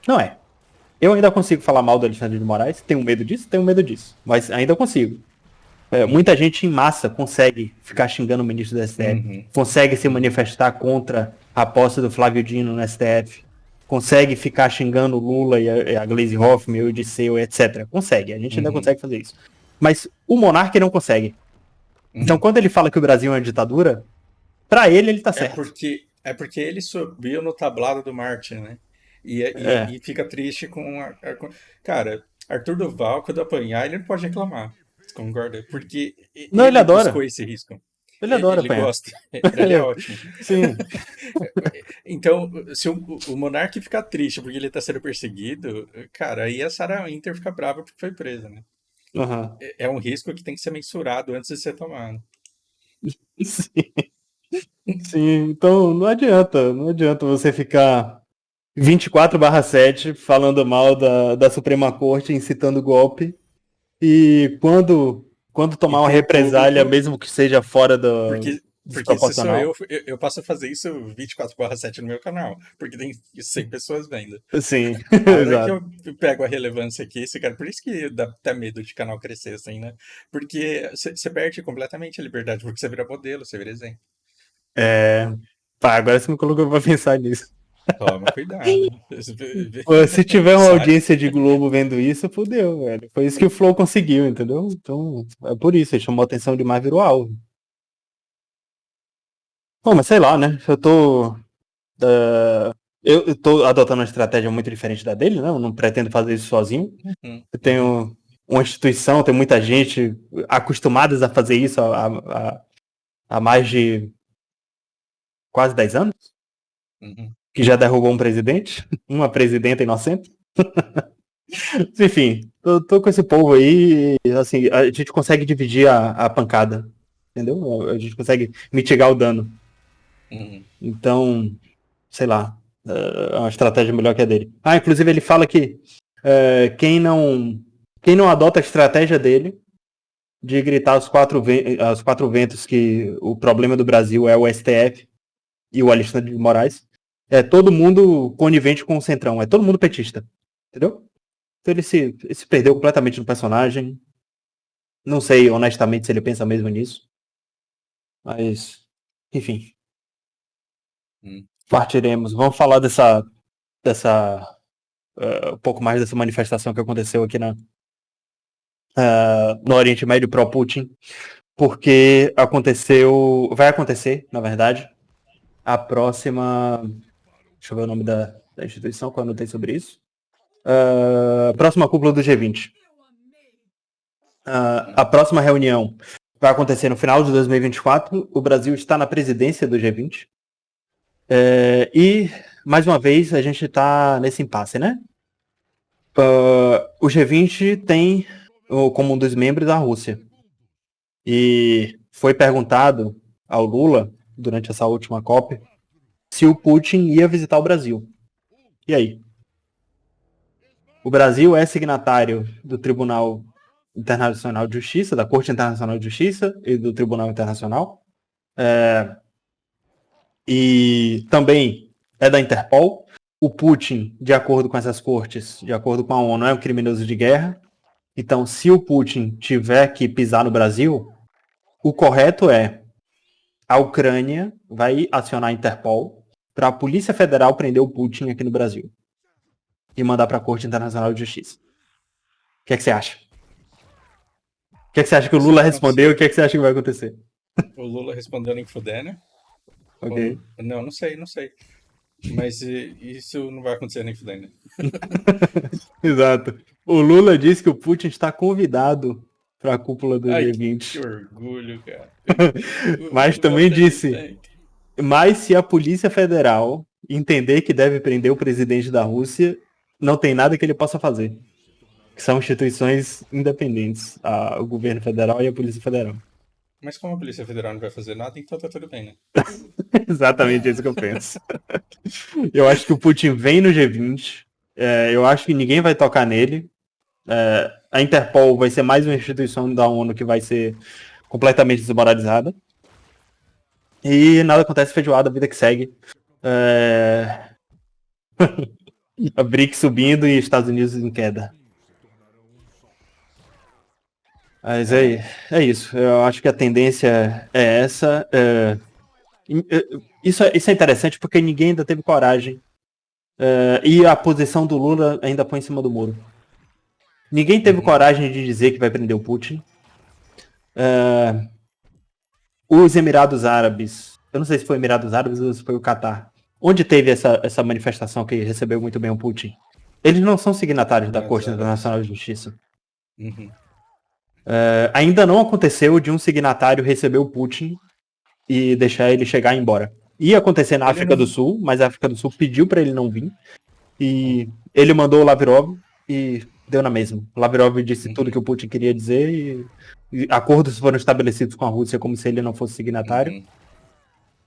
Não é. Eu ainda consigo falar mal do Alexandre de Moraes, tenho medo disso, mas ainda consigo. Muita gente em massa consegue ficar xingando o ministro do STF, consegue se manifestar contra a posse do Flávio Dino no STF, consegue ficar xingando o Lula e a Gleisi Hoffmann, o Disseu, etc. Consegue, a gente ainda consegue fazer isso. Mas o monarca não consegue. Então, quando ele fala que o Brasil é uma ditadura, pra ele tá certo. É porque ele subiu no tablado do Martin, né? É. E fica triste com Cara, Arthur Duval, quando apanhar, ele não pode reclamar. Concorda? Porque Não, ele ele adora. buscou esse risco. Ele adora Ele apanhar. gosta. Pra ele é ótimo. Sim. Então, se o Monark ficar triste porque ele tá sendo perseguido, cara, aí a Sarah Winter fica brava porque foi presa, né? Uhum. É um risco que tem que ser mensurado antes de ser tomado. Sim. Sim, então não adianta você ficar 24/7 falando mal da Suprema Corte, incitando golpe, e quando E tomar uma tem o represália, público. mesmo que seja fora do Porque se sou desproporcional. eu posso fazer isso 24/7 no meu canal, porque tem 100 pessoas vendo. Sim, A hora que exato. eu pego a relevância aqui, esse cara, por isso que dá até medo de canal crescer assim, né? Porque você perde completamente a liberdade, porque você vira modelo, você vira exemplo. Pá, agora você me colocou pra pensar nisso. Toma cuidado. Pô, se tiver uma Sai. audiência de Globo vendo isso, fodeu, velho. Foi isso que o Flow conseguiu, entendeu? Então, é por isso, ele chamou a atenção demais, virou alvo. Bom, mas sei lá, né? Eu tô adotando uma estratégia muito diferente da dele, né? Eu não pretendo fazer isso sozinho. Eu tenho uma instituição, tem muita gente acostumadas a fazer isso há mais de quase 10 anos, que já derrubou um presidente, uma presidenta inocente. Enfim, tô com esse povo aí e, assim, a gente consegue dividir a pancada, entendeu? A gente consegue mitigar o dano. Então, sei lá, é uma estratégia melhor que a dele. Inclusive ele fala que quem não adota a estratégia dele de gritar aos quatro ventos que o problema do Brasil é o STF e o Alexandre de Moraes, é todo mundo conivente com o Centrão, é todo mundo petista, entendeu? Então ele se perdeu completamente no personagem. Não sei honestamente se ele pensa mesmo nisso, mas enfim, partiremos. Vamos falar dessa um pouco mais dessa manifestação que aconteceu aqui no Oriente Médio pró-Putin, porque vai acontecer, na verdade, a próxima. Deixa eu ver o nome da instituição que eu anotei sobre isso. Próxima cúpula do G20. A próxima reunião vai acontecer no final de 2024. O Brasil está na presidência do G20. E, mais uma vez, a gente está nesse impasse, né? O G20 tem como um dos membros a Rússia. E foi perguntado ao Lula, durante essa última COP, se o Putin ia visitar o Brasil. E aí? O Brasil é signatário do Tribunal Internacional de Justiça, da Corte Internacional de Justiça e do Tribunal Internacional. E também é da Interpol. O Putin, de acordo com essas cortes, de acordo com a ONU, é um criminoso de guerra. Então, se o Putin tiver que pisar no Brasil, o correto é a Ucrânia vai acionar a Interpol para a Polícia Federal prender o Putin aqui no Brasil e mandar para a Corte Internacional de Justiça. O que é que você acha? O que é que você acha que o Lula respondeu e o que é que você acha que vai acontecer? O Lula respondeu nem fuder, né? Ok. Não sei. Mas isso não vai acontecer nem fuder, né? Exato. O Lula disse que o Putin está convidado para a cúpula do G20. Que orgulho, cara. Mas também disse, mas se a Polícia Federal entender que deve prender o presidente da Rússia, não tem nada que ele possa fazer. São instituições independentes, o governo federal e a Polícia Federal. Mas como a Polícia Federal não vai fazer nada, então tá tudo bem, né? Exatamente isso que eu penso. Eu acho que o Putin vem no G20. Eu acho que ninguém vai tocar nele. A Interpol vai ser mais uma instituição da ONU que vai ser completamente desmoralizada. E nada acontece, feijoada, a vida que segue. A BRICS subindo e Estados Unidos em queda. Mas é isso. Eu acho que a tendência é essa. Isso é interessante porque ninguém ainda teve coragem. E a posição do Lula ainda põe em cima do muro. Ninguém teve coragem de dizer que vai prender o Putin. Os Emirados Árabes, eu não sei se foi Emirados Árabes ou se foi o Catar, onde teve essa manifestação que recebeu muito bem o Putin. Eles não são signatários da Corte Internacional de Justiça. Ainda não aconteceu de um signatário receber o Putin e deixar ele chegar e ir embora. Ia acontecer na África do Sul, mas a África do Sul pediu para ele não vir. E ele mandou o Lavrov e deu na mesma. O Lavrov disse tudo que o Putin queria dizer e acordos foram estabelecidos com a Rússia como se ele não fosse signatário.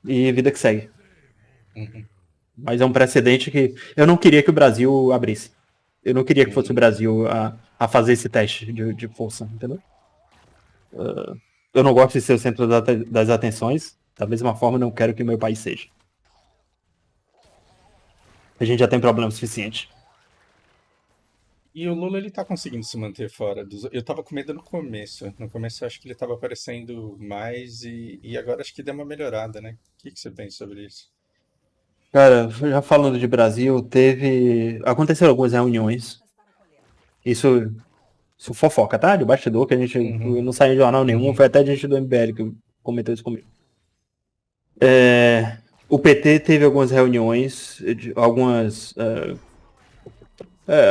E vida que segue. Mas é um precedente que eu não queria que o Brasil abrisse. Eu não queria que fosse o Brasil a fazer esse teste de força, entendeu? Eu não gosto de ser o centro das atenções. Da mesma forma, não quero que meu país seja. A gente já tem problema suficiente. E o Lula, ele tá conseguindo se manter fora dos... Eu tava com medo no começo. No começo eu acho que ele tava aparecendo mais e agora acho que deu uma melhorada, né? O que você pensa sobre isso? Cara, já falando de Brasil, aconteceram algumas reuniões. Isso fofoca, tá? De bastidor, que a gente não saiu em jornal nenhum. Foi até a gente do MBL que comentou isso comigo. O PT teve algumas reuniões, algumas...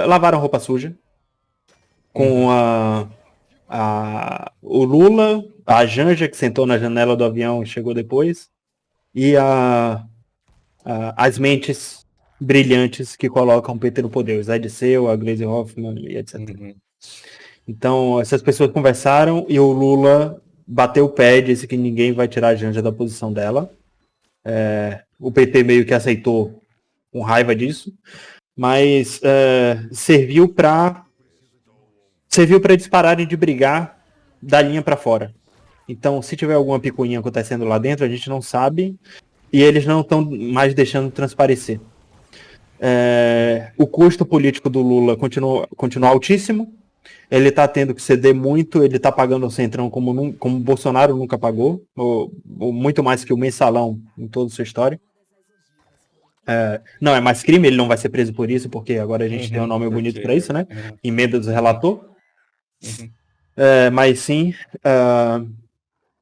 lavaram roupa suja com o Lula, a Janja, que sentou na janela do avião e chegou depois, e as mentes brilhantes que colocam o PT no poder, o Zé Disseu, a Gleisi Hoffmann e etc. Então, essas pessoas conversaram e o Lula bateu o pé, disse que ninguém vai tirar a Janja da posição dela. O PT meio que aceitou com raiva disso, mas serviu para eles pararem de brigar da linha para fora. Então, se tiver alguma picuinha acontecendo lá dentro, a gente não sabe e eles não estão mais deixando transparecer. O custo político do Lula continua altíssimo. Ele está tendo que ceder muito, ele está pagando o Centrão como o Bolsonaro nunca pagou, ou muito mais que o mensalão em toda a sua história. Não é mais crime, ele não vai ser preso por isso, porque agora a gente tem um nome bonito para isso, né? Emenda do relator. Mas sim, o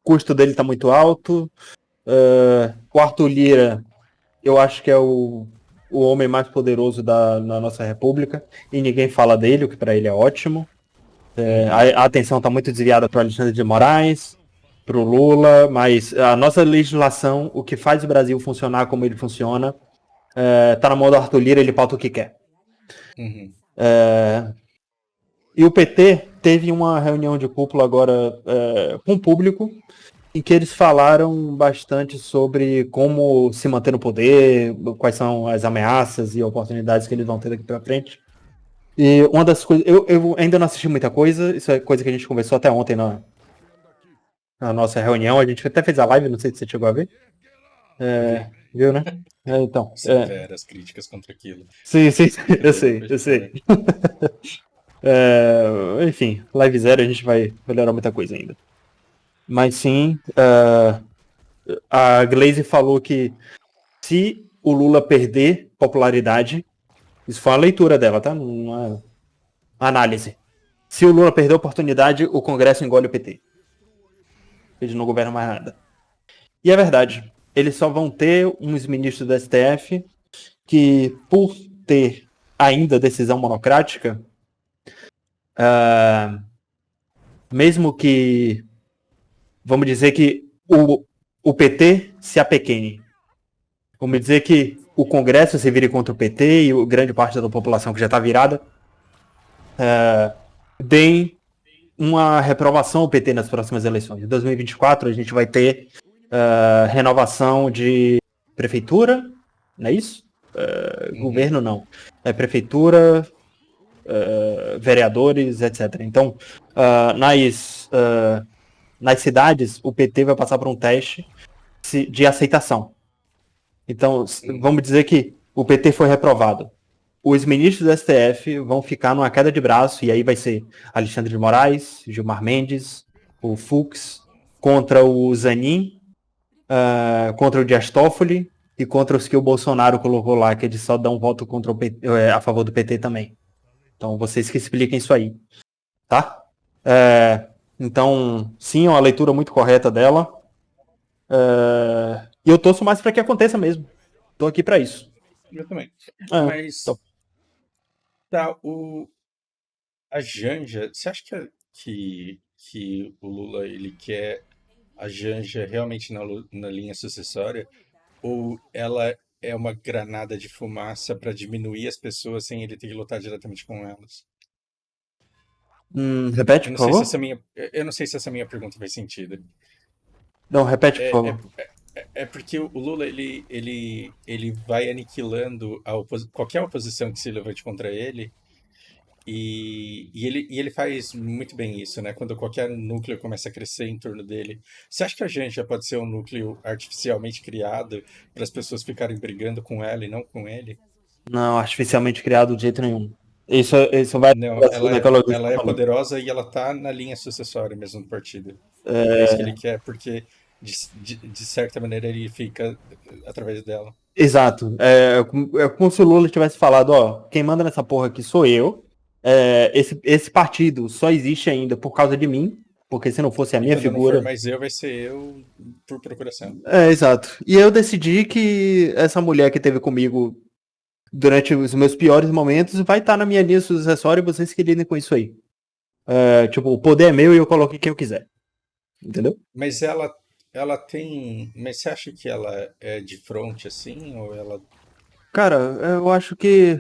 custo dele está muito alto. O Arthur Lira, eu acho que é o homem mais poderoso na nossa república, e ninguém fala dele, o que para ele é ótimo. A atenção está muito desviada para o Alexandre de Moraes, para o Lula, mas a nossa legislação, o que faz o Brasil funcionar como ele funciona, está na mão do Arthur Lira, ele pauta o que quer. Uhum. E o PT teve uma reunião de cúpula agora com o público, em que eles falaram bastante sobre como se manter no poder, quais são as ameaças e oportunidades que eles vão ter daqui para frente. E uma das coisas, eu ainda não assisti muita coisa, isso é coisa que a gente conversou até ontem na nossa reunião, a gente até fez a live, não sei se você chegou a ver. Viu, né? Então. Severas críticas contra aquilo. Sim, eu sei. Enfim, live 0 a gente vai melhorar muita coisa ainda. Mas sim, a Glaze falou que se o Lula perder popularidade, isso foi uma leitura dela, tá? Uma análise. Se o Lula perder a oportunidade, o Congresso engole o PT. Eles não governam mais nada. E é verdade. Eles só vão ter uns ministros do STF que, por ter ainda decisão monocrática, mesmo que, vamos dizer que o PT se apequene. Vamos dizer que o Congresso se vire contra o PT e grande parte da população que já está virada deem uma reprovação ao PT nas próximas eleições. Em 2024 a gente vai ter renovação de prefeitura, não é isso? Governo não. É prefeitura, vereadores, etc. Então, nas cidades, o PT vai passar por um teste de aceitação. Então, vamos dizer que o PT foi reprovado. Os ministros do STF vão ficar numa queda de braço, e aí vai ser Alexandre de Moraes, Gilmar Mendes, o Fux, contra o Zanin, contra o Dias Toffoli e contra os que o Bolsonaro colocou lá, que eles só dão voto contra o PT, a favor do PT também. Então, vocês que expliquem isso aí, tá? Então, sim, é uma leitura muito correta dela. E eu torço mais para que aconteça mesmo. Tô aqui para isso. Eu também. Mas então. Tá, a Janja, você acha que o Lula ele quer a Janja realmente na linha sucessória, ou ela é uma granada de fumaça para diminuir as pessoas sem ele ter que lutar diretamente com elas? Repete, por favor. Eu não sei se essa minha pergunta faz sentido. Não, repete, por favor. É porque o Lula ele vai aniquilando qualquer oposição que se levante contra ele, e ele faz muito bem isso, né? Quando qualquer núcleo começa a crescer em torno dele. Você acha que a gente já pode ser um núcleo artificialmente criado para as pessoas ficarem brigando com ela e não com ele? Não, artificialmente criado de jeito nenhum. Isso vai... Não, ela é poderosa e ela tá na linha sucessória mesmo do partido. É isso que ele quer, porque de certa maneira ele fica através dela. Exato. É como se o Lula tivesse falado, ó, quem manda nessa porra aqui sou eu. Esse partido só existe ainda por causa de mim, porque se não fosse a minha figura... Não for mais eu, vai ser eu por procuração. Exato. E eu decidi que essa mulher que teve comigo durante os meus piores momentos vai estar na minha linha sucessória e vocês que lidem com isso aí. Tipo, o poder é meu e eu coloco quem eu quiser. Entendeu? Mas ela tem... Mas você acha que ela é de frente assim, ou ela... Cara, eu acho que...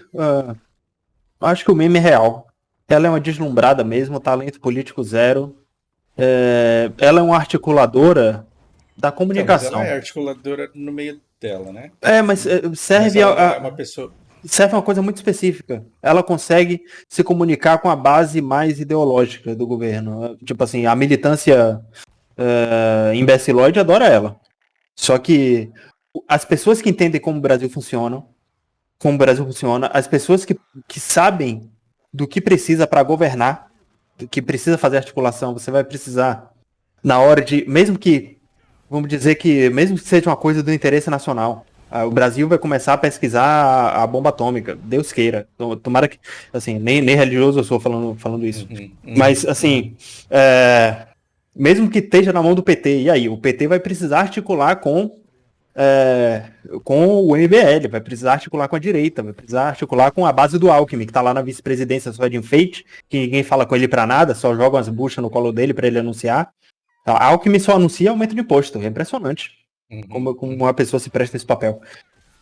acho que o meme é real. Ela é uma deslumbrada mesmo, talento político zero. Ela é uma articuladora da comunicação. Então, mas ela é articuladora no meio dela, né? Mas serve é uma pessoa... serve uma coisa muito específica. Ela consegue se comunicar com a base mais ideológica do governo. Tipo assim, a militância imbecilóide adora ela. Só que as pessoas que entendem como o Brasil funciona, as pessoas que sabem do que precisa para governar, do que precisa fazer articulação, você vai precisar na hora de, mesmo que seja uma coisa do interesse nacional, o Brasil vai começar a pesquisar a bomba atômica, Deus queira. Tomara que, assim, nem religioso eu sou falando isso. Mas, assim, mesmo que esteja na mão do PT, e aí? O PT vai precisar articular com com o MBL, vai precisar articular com a direita, vai precisar articular com a base do Alckmin, que tá lá na vice-presidência só de enfeite, que ninguém fala com ele pra nada, só jogam as buchas no colo dele pra ele anunciar. A Alckmin só anuncia aumento de imposto, é impressionante como uma pessoa se presta esse papel.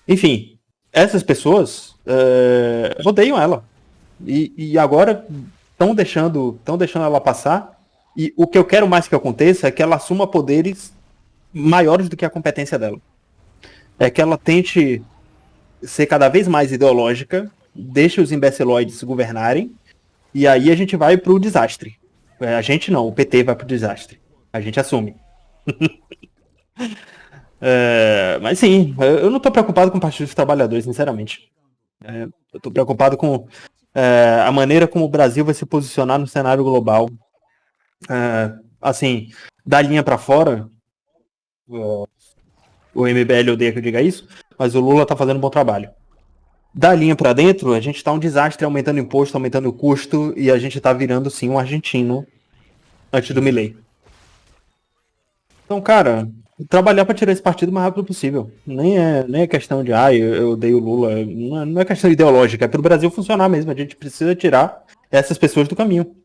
Enfim, essas pessoas odeiam ela. E agora estão deixando ela passar. E o que eu quero mais que aconteça é que ela assuma poderes maiores do que a competência dela. É que ela tente ser cada vez mais ideológica, deixe os imbeciloides governarem, e aí a gente vai pro desastre. A gente não, o PT vai pro desastre. A gente assume. Mas sim, eu não tô preocupado com o Partido dos Trabalhadores, sinceramente. Eu tô preocupado com a maneira como o Brasil vai se posicionar no cenário global. Assim, da linha pra fora, o MBL odeia que eu diga isso, mas o Lula tá fazendo um bom trabalho. Da linha pra dentro, a gente tá um desastre, aumentando imposto, aumentando o custo, e a gente tá virando, sim, um argentino antes do Milei. Então, cara, trabalhar pra tirar esse partido o mais rápido possível. Nem é questão de, eu odeio o Lula. Não é questão ideológica, é pelo Brasil funcionar mesmo. A gente precisa tirar essas pessoas do caminho.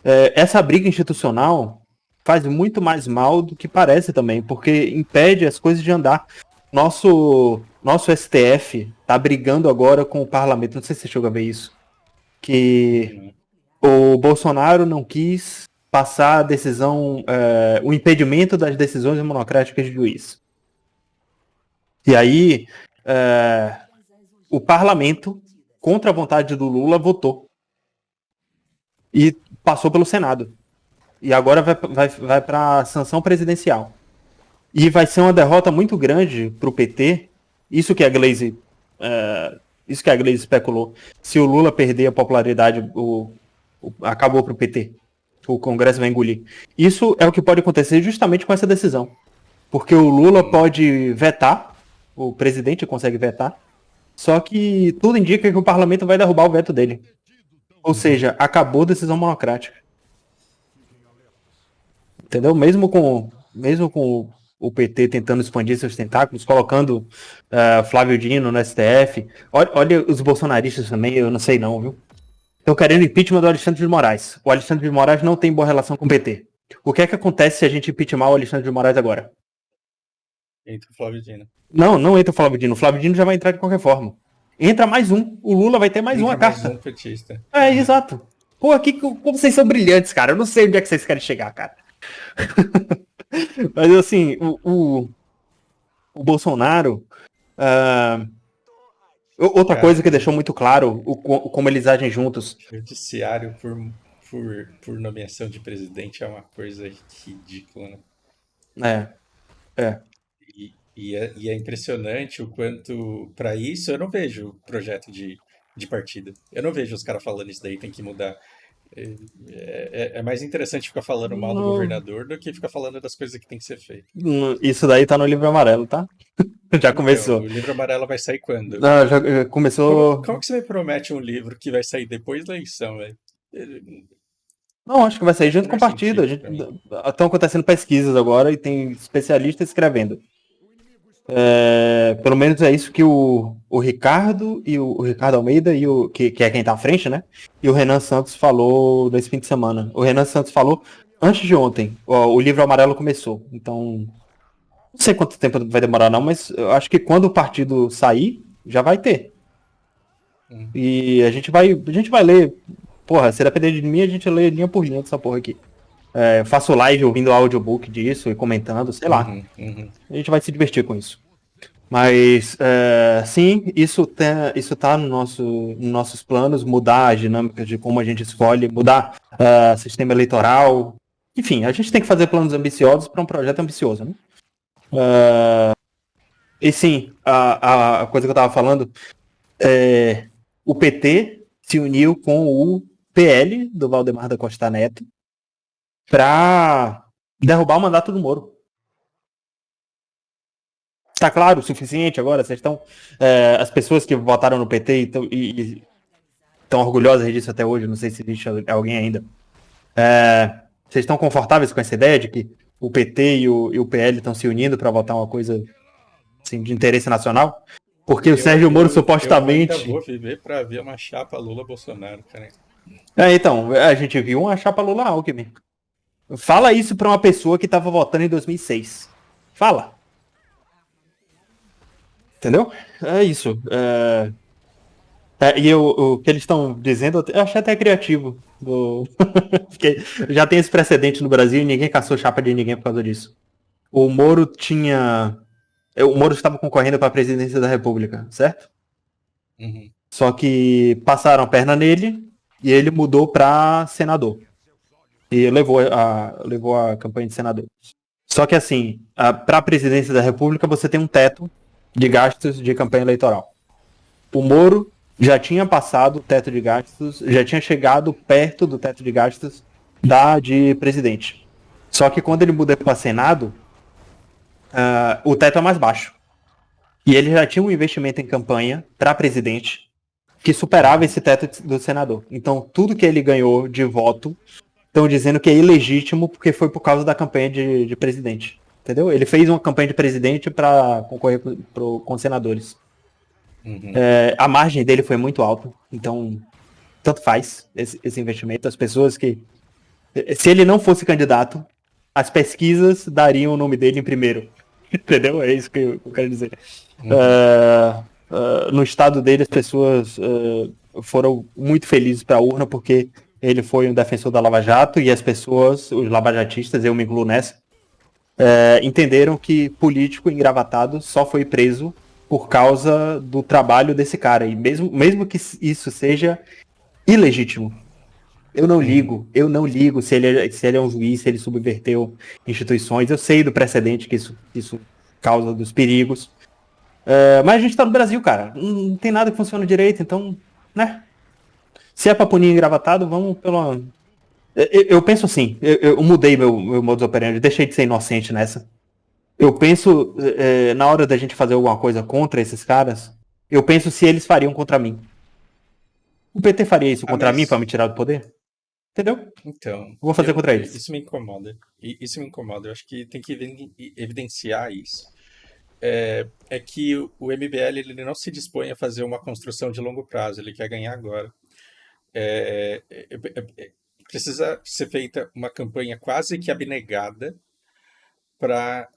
Essa briga institucional faz muito mais mal do que parece também, porque impede as coisas de andar. Nosso STF tá brigando agora com o parlamento, não sei se você chegou a ver isso, que o Bolsonaro não quis passar a decisão, o impedimento das decisões monocráticas de juiz. E aí, o parlamento, contra a vontade do Lula, votou. E passou pelo Senado. E agora vai para a sanção presidencial. E vai ser uma derrota muito grande para o PT. Isso que a Glaze especulou. Se o Lula perder a popularidade, acabou para o PT. O Congresso vai engolir. Isso é o que pode acontecer justamente com essa decisão. Porque o Lula pode vetar, o presidente consegue vetar, só que tudo indica que o parlamento vai derrubar o veto dele. Ou seja, acabou a decisão monocrática. Entendeu? Mesmo com o PT tentando expandir seus tentáculos, colocando Flávio Dino no STF. Olha os bolsonaristas também, eu não sei não, viu? Estão querendo impeachment do Alexandre de Moraes. O Alexandre de Moraes não tem boa relação com o PT. O que é que acontece se a gente impeachment o Alexandre de Moraes agora? Entra o Flávio Dino. Não entra o Flávio Dino. O Flávio Dino já vai entrar de qualquer forma. Entra mais um. O Lula vai ter mais uma carta. Mais um petista. Exato. Pô, como vocês são brilhantes, cara. Eu não sei onde é que vocês querem chegar, cara. Mas assim, o Bolsonaro... outra coisa que deixou muito claro como eles agem juntos. Judiciário por nomeação de presidente é uma coisa ridícula, né? E é impressionante o quanto, para isso, eu não vejo projeto de partido. Eu não vejo os caras falando isso daí, tem que mudar. É mais interessante ficar falando mal do governador do que ficar falando das coisas que tem que ser feito. Isso daí tá no livro amarelo, tá? Já começou. Então, o livro amarelo vai sair quando? Já começou. Como que você me promete um livro que vai sair depois da eleição, velho? Não, acho que vai sair junto com o partido. Estão acontecendo pesquisas agora e tem especialistas escrevendo. Pelo menos é isso que o Ricardo e o Ricardo Almeida, que é quem tá à frente, né? E o Renan Santos falou nesse fim de semana. O Renan Santos falou antes de ontem. O livro amarelo começou. Então, não sei quanto tempo vai demorar não, mas eu acho que quando o partido sair, já vai ter. E a gente vai ler. Porra, se depender de mim, a gente lê linha por linha dessa porra aqui. Faço live ouvindo audiobook disso e comentando, sei lá. A gente vai se divertir com isso. Mas, sim, isso tá nos nossos planos, mudar a dinâmica de como a gente escolhe, mudar sistema eleitoral. Enfim, a gente tem que fazer planos ambiciosos para um projeto ambicioso, né? E sim, a coisa que eu tava falando, o PT se uniu com o PL do Valdemar da Costa Neto para derrubar o mandato do Moro. Tá claro o suficiente agora? Vocês estão... as pessoas que votaram no PT e estão orgulhosas disso até hoje, não sei se existe alguém ainda. Vocês estão confortáveis com essa ideia de que o PT e o PL estão se unindo para votar uma coisa assim, de interesse nacional. Porque o Sérgio Moro Eu ainda supostamente. vou viver para ver uma chapa Lula-Bolsonaro, cara. Então, a gente viu uma chapa Lula-Alckmin. Fala isso pra uma pessoa que tava votando em 2006. Fala. Entendeu? É isso. E o que eles estão dizendo, eu achei até criativo. Porque já tem esse precedente no Brasil e ninguém caçou chapa de ninguém por causa disso. O Moro tinha. O Moro estava concorrendo para a presidência da República, certo? Uhum. Só que passaram a perna nele e ele mudou para senador. E levou a campanha de senador. Só que assim, para a presidência da República você tem um teto de gastos de campanha eleitoral. O Moro já tinha passado o teto de gastos, já tinha chegado perto do teto de gastos de presidente. Só que quando ele mudou para Senado, o teto é mais baixo. E ele já tinha um investimento em campanha para presidente que superava esse teto do senador. Então, tudo que ele ganhou de voto, estão dizendo que é ilegítimo porque foi por causa da campanha de presidente. Entendeu? Ele fez uma campanha de presidente para concorrer com senadores. Uhum. A margem dele foi muito alta. Então, tanto faz esse investimento. As pessoas que... Se ele não fosse candidato, as pesquisas dariam o nome dele em primeiro. Entendeu? É isso que eu quero dizer. Uhum. No estado dele, as pessoas foram muito felizes para a urna porque ele foi um defensor da Lava Jato e as pessoas, os lavajatistas, eu me incluo nessa, entenderam que político engravatado só foi preso por causa do trabalho desse cara. E mesmo que isso seja ilegítimo. Eu não ligo se ele é um juiz, se ele subverteu instituições. Eu sei do precedente que isso causa, dos perigos. Mas a gente tá no Brasil, cara. Não tem nada que funcione direito, então, né? Se é pra punir engravatado, vamos pelo... Eu penso assim, eu mudei meu modus operandi, deixei de ser inocente nessa. Eu penso, na hora da gente fazer alguma coisa contra esses caras, eu penso se eles fariam contra mim. O PT faria isso contra mim pra me tirar do poder? Entendeu? Então, Vou fazer contra eles. Isso me incomoda. Isso me incomoda. Eu acho que tem que evidenciar isso. É que o MBL ele não se dispõe a fazer uma construção de longo prazo, ele quer ganhar agora. Precisa ser feita uma campanha quase que abnegada para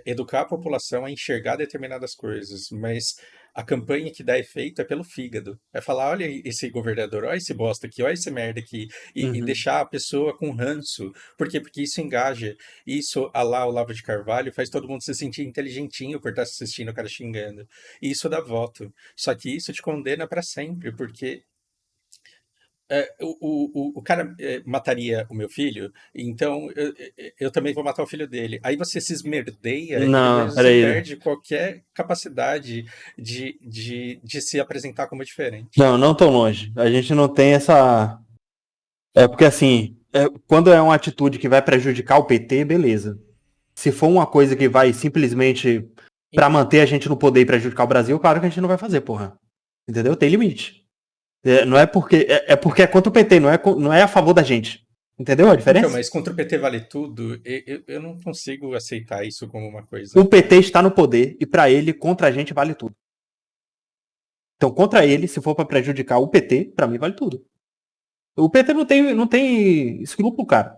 educar a população a enxergar determinadas coisas, mas a campanha que dá efeito é pelo fígado. É falar, olha esse governador, olha esse bosta aqui, olha esse merda aqui, e deixar a pessoa com ranço. Por quê? Porque isso engaja. Isso, a lá o Olavo de Carvalho, faz todo mundo se sentir inteligentinho por estar assistindo o cara xingando. E isso dá voto. Só que isso te condena para sempre, porque o cara mataria o meu filho, então eu também vou matar o filho dele. Aí você se esmerdeia e Não, depois você peraí. perde qualquer capacidade de se apresentar como diferente. Não tão longe. A gente não tem essa... porque assim, quando é uma atitude que vai prejudicar o PT, beleza. Se for uma coisa que vai simplesmente pra manter a gente no poder e prejudicar o Brasil, claro que a gente não vai fazer, porra. Entendeu? Tem limite. Não é porque... É porque é contra o PT, não é a favor da gente. Entendeu a diferença? Então, mas contra o PT vale tudo, eu não consigo aceitar isso como uma coisa. O PT está no poder e pra ele, contra a gente, vale tudo. Então, contra ele, se for pra prejudicar o PT, pra mim vale tudo. O PT não tem escrúpulo, cara.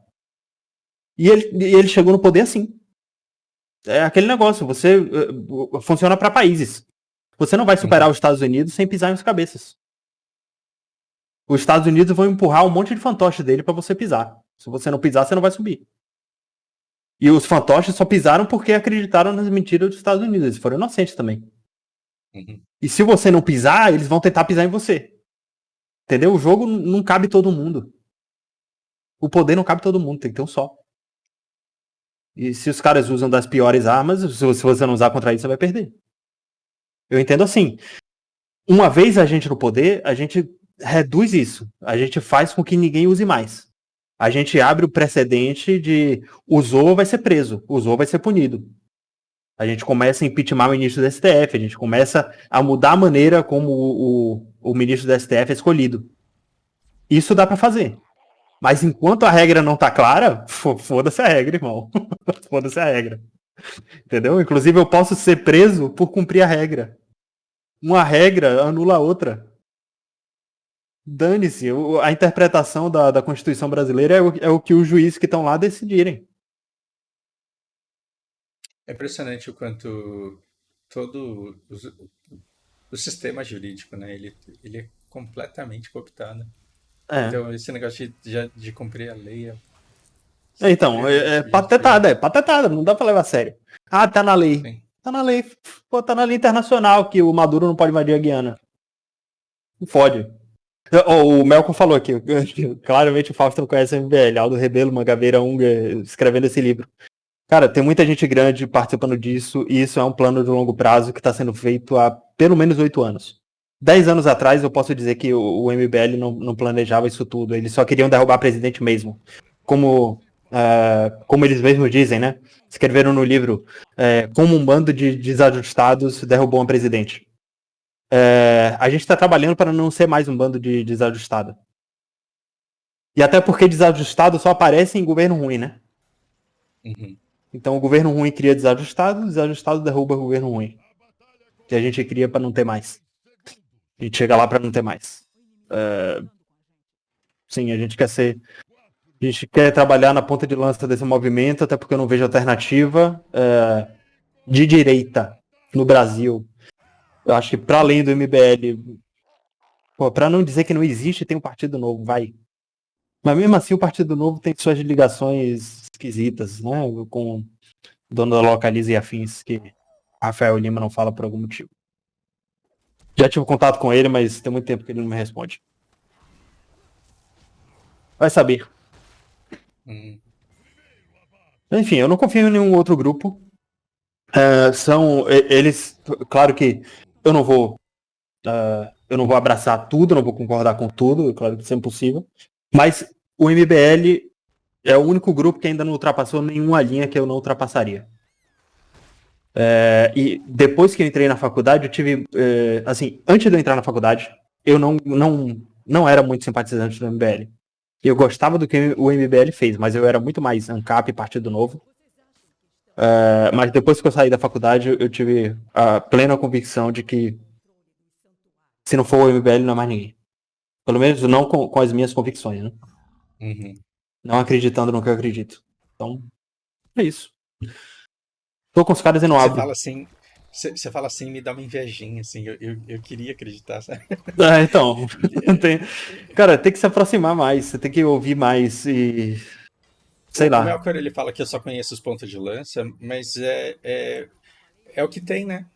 E ele chegou no poder assim. É aquele negócio, funciona para países. Você não vai superar os Estados Unidos sem pisar em os cabeças. Os Estados Unidos vão empurrar um monte de fantoche dele para você pisar. Se você não pisar, você não vai subir. E os fantoches só pisaram porque acreditaram nas mentiras dos Estados Unidos. Eles foram inocentes também. E se você não pisar, eles vão tentar pisar em você. Entendeu? O jogo não cabe todo mundo. O poder não cabe todo mundo, tem que ter um só. E se os caras usam das piores armas, se você não usar contra isso, você vai perder. Eu entendo assim. Uma vez a gente no poder, a gente reduz isso. A gente faz com que ninguém use mais. A gente abre o precedente de usou, vai ser preso. Usou, vai ser punido. A gente começa a impeachment o ministro do STF. A gente começa a mudar a maneira como o ministro do STF é escolhido. Isso dá pra fazer. Mas enquanto a regra não tá clara, foda-se a regra, irmão. Foda-se a regra. Entendeu? Inclusive, eu posso ser preso por cumprir a regra. Uma regra anula a outra. Dane-se. A interpretação da Constituição brasileira é o que os juízes que estão lá decidirem. É impressionante o quanto todo o sistema jurídico, né? Ele é completamente cooptado. É. Então, esse negócio de cumprir a lei é Então, extremamente é patetada, não dá pra levar a sério. Ah, tá na lei. sim. Tá na lei. Pô, tá na lei internacional que o Maduro não pode invadir a Guiana. Não pode. O Melcon falou aqui, claramente o Fausto não conhece o MBL, Aldo Rebelo, Mangabeira Unger, escrevendo esse livro. Cara, tem muita gente grande participando disso, e isso é um plano de longo prazo que está sendo feito há pelo menos 8 anos. 10 anos atrás, eu posso dizer que o MBL não planejava isso tudo, eles só queriam derrubar presidente mesmo. Como eles mesmos dizem, né? Escreveram no livro, como um bando de desajustados derrubou um presidente. A gente está trabalhando para não ser mais um bando de desajustado. E até porque desajustado só aparece em governo ruim, né? Uhum. Então o governo ruim cria desajustado derruba o governo ruim. Que a gente cria para não ter mais. A gente chega lá para não ter mais. Sim, a gente quer ser. A gente quer trabalhar na ponta de lança desse movimento, até porque eu não vejo alternativa de direita no Brasil. Eu acho que para além do MBL, para não dizer que não existe, tem um Partido Novo, vai. Mas mesmo assim o Partido Novo tem suas ligações esquisitas, né? Com o dono da Localiza e afins, que Rafael Lima não fala por algum motivo. Já tive contato com ele, mas tem muito tempo que ele não me responde. Vai saber. Enfim, eu não confio em nenhum outro grupo. Eles, claro que eu não vou abraçar tudo, não vou concordar com tudo, claro que isso é impossível. Mas o MBL é o único grupo que ainda não ultrapassou nenhuma linha que eu não ultrapassaria. E depois que eu entrei na faculdade, eu tive, assim, antes de eu entrar na faculdade, eu não era muito simpatizante do MBL. Eu gostava do que o MBL fez, mas eu era muito mais ANCAP e Partido Novo. Mas depois que eu saí da faculdade, eu tive a plena convicção de que se não for o MBL, não é mais ninguém. Pelo menos não com as minhas convicções, né? Uhum. Não acreditando no que eu acredito. Então, é isso. Tô com os caras e não Você abro. fala assim, você fala assim, me dá uma invejinha, assim, eu queria acreditar, sabe? Então, cara, tem que se aproximar mais, você tem que ouvir mais e sei O lá. Melchior, ele fala que eu só conheço os pontos de lança, mas é o que tem, né?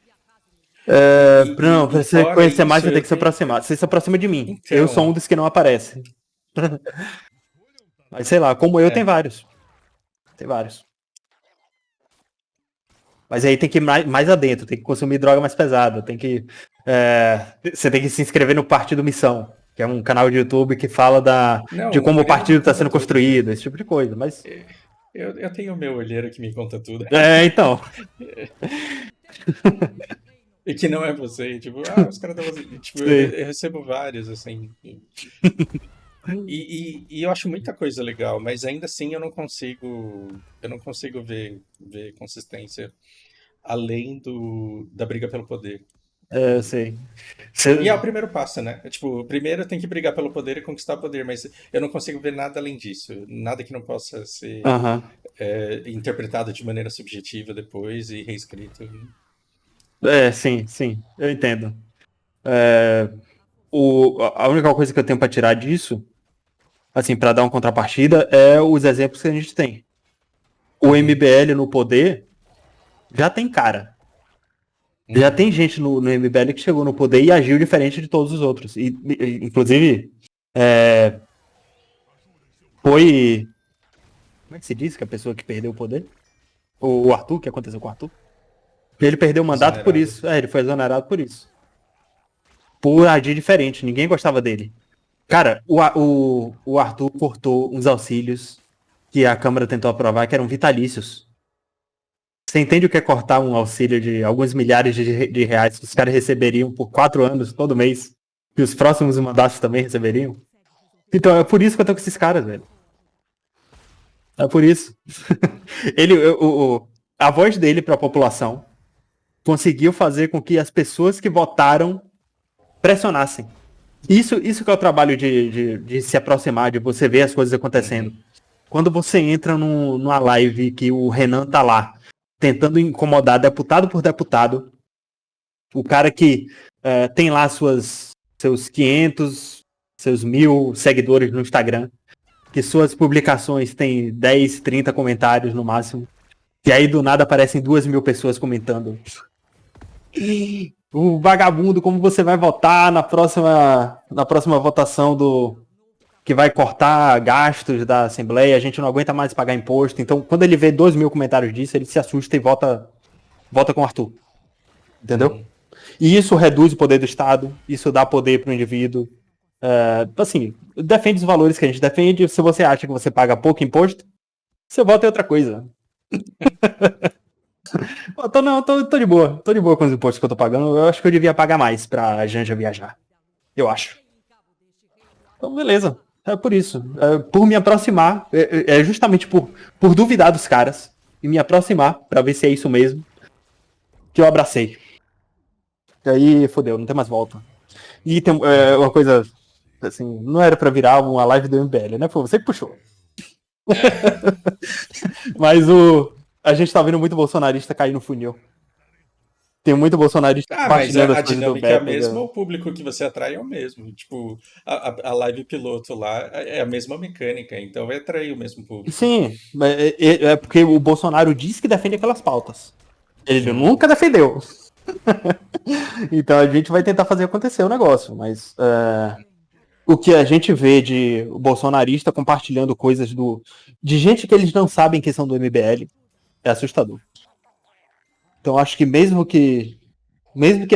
Não, pra E você fora conhecer mais, isso, você tem eu que se tenho... aproximar. Você se aproxima de mim. Eu sou Então, um dos que não aparece. Mas sei lá, como eu, tem é, vários. Tem vários. Mas aí tem que ir mais adentro, tem que consumir droga mais pesada, você tem que se inscrever no Partido Missão, que é um canal de YouTube que fala de não, como o ele me partido está conta sendo tudo. construído, esse tipo de coisa. Mas, Eu tenho o meu olheiro que me conta tudo. então, E que não é você. Tipo, os caras estão fazendo. Tipo, sim. eu recebo vários, assim. E eu acho muita coisa legal, mas ainda assim eu não consigo. Eu não consigo ver consistência além da briga pelo poder. Eu sei. E é o Você- primeiro passo, né? Tipo, primeiro tem que brigar pelo poder e conquistar o poder, mas eu não consigo ver nada além disso. Nada que não possa ser Aham. interpretado de maneira subjetiva depois e reescrito. Sim, sim, eu entendo. É, a única coisa que eu tenho para tirar disso, assim, para dar uma contrapartida, é os exemplos que a gente tem. O Uhum, MBL no poder já tem cara. Já uhum. tem gente no MBL que chegou no poder e agiu diferente de todos os outros. Inclusive, foi. Como é que se diz que a pessoa que perdeu o poder? O Arthur, o que aconteceu com o Arthur? Ele perdeu o mandato por Exonerado. isso. Ele foi exonerado por isso. Por agir diferente. Ninguém gostava dele. Cara, o Arthur cortou uns auxílios que a Câmara tentou aprovar, que eram vitalícios. Você entende o que é cortar um auxílio de alguns milhares de reais que os caras receberiam por 4 anos, todo mês? E os próximos mandatos também receberiam? Então, é por isso que eu tô com esses caras, velho. É por isso. Ele, a voz dele para a população conseguiu fazer com que as pessoas que votaram pressionassem. Isso que é o trabalho de se aproximar, de você ver as coisas acontecendo. Uhum. Quando você entra numa live que o Renan tá lá, tentando incomodar deputado por deputado, o cara que tem lá seus 500, seus 1.000 seguidores no Instagram, que suas publicações têm 10, 30 comentários no máximo, e aí do nada aparecem 2.000 pessoas comentando. O vagabundo, como você vai votar na próxima votação que vai cortar gastos da Assembleia, a gente não aguenta mais pagar imposto. Então, quando ele vê 2.000 comentários disso, ele se assusta e vota com o Arthur. Entendeu? Uhum. E isso reduz o poder do Estado, isso dá poder para o indivíduo. Assim, defende os valores que a gente defende. Se você acha que você paga pouco imposto, você vota em outra coisa. Tô de boa. Tô de boa com os impostos que eu tô pagando. Eu acho que eu devia pagar mais pra Janja viajar. Eu acho. Então, beleza. É por isso. Por me aproximar, é justamente por duvidar dos caras e me aproximar pra ver se é isso mesmo que eu abracei. E aí, fodeu, não tem mais volta. E tem uma coisa, assim, não era pra virar uma live do MBL, né? Foi você que puxou. Mas a gente tá vendo muito bolsonarista cair no funil. Tem muito bolsonarista Ah, mas compartilhando a as coisas do dinâmica é a Bétega. mesma, o público que você atrai é o mesmo. Tipo, a live piloto lá é a mesma mecânica, então vai atrair o mesmo público. Sim, é porque o Bolsonaro diz que defende aquelas pautas. Ele Uhum. nunca defendeu. Então a gente vai tentar fazer acontecer o negócio, mas o que a gente vê de bolsonarista compartilhando coisas de gente que eles não sabem que são do MBL é assustador. Então acho que mesmo que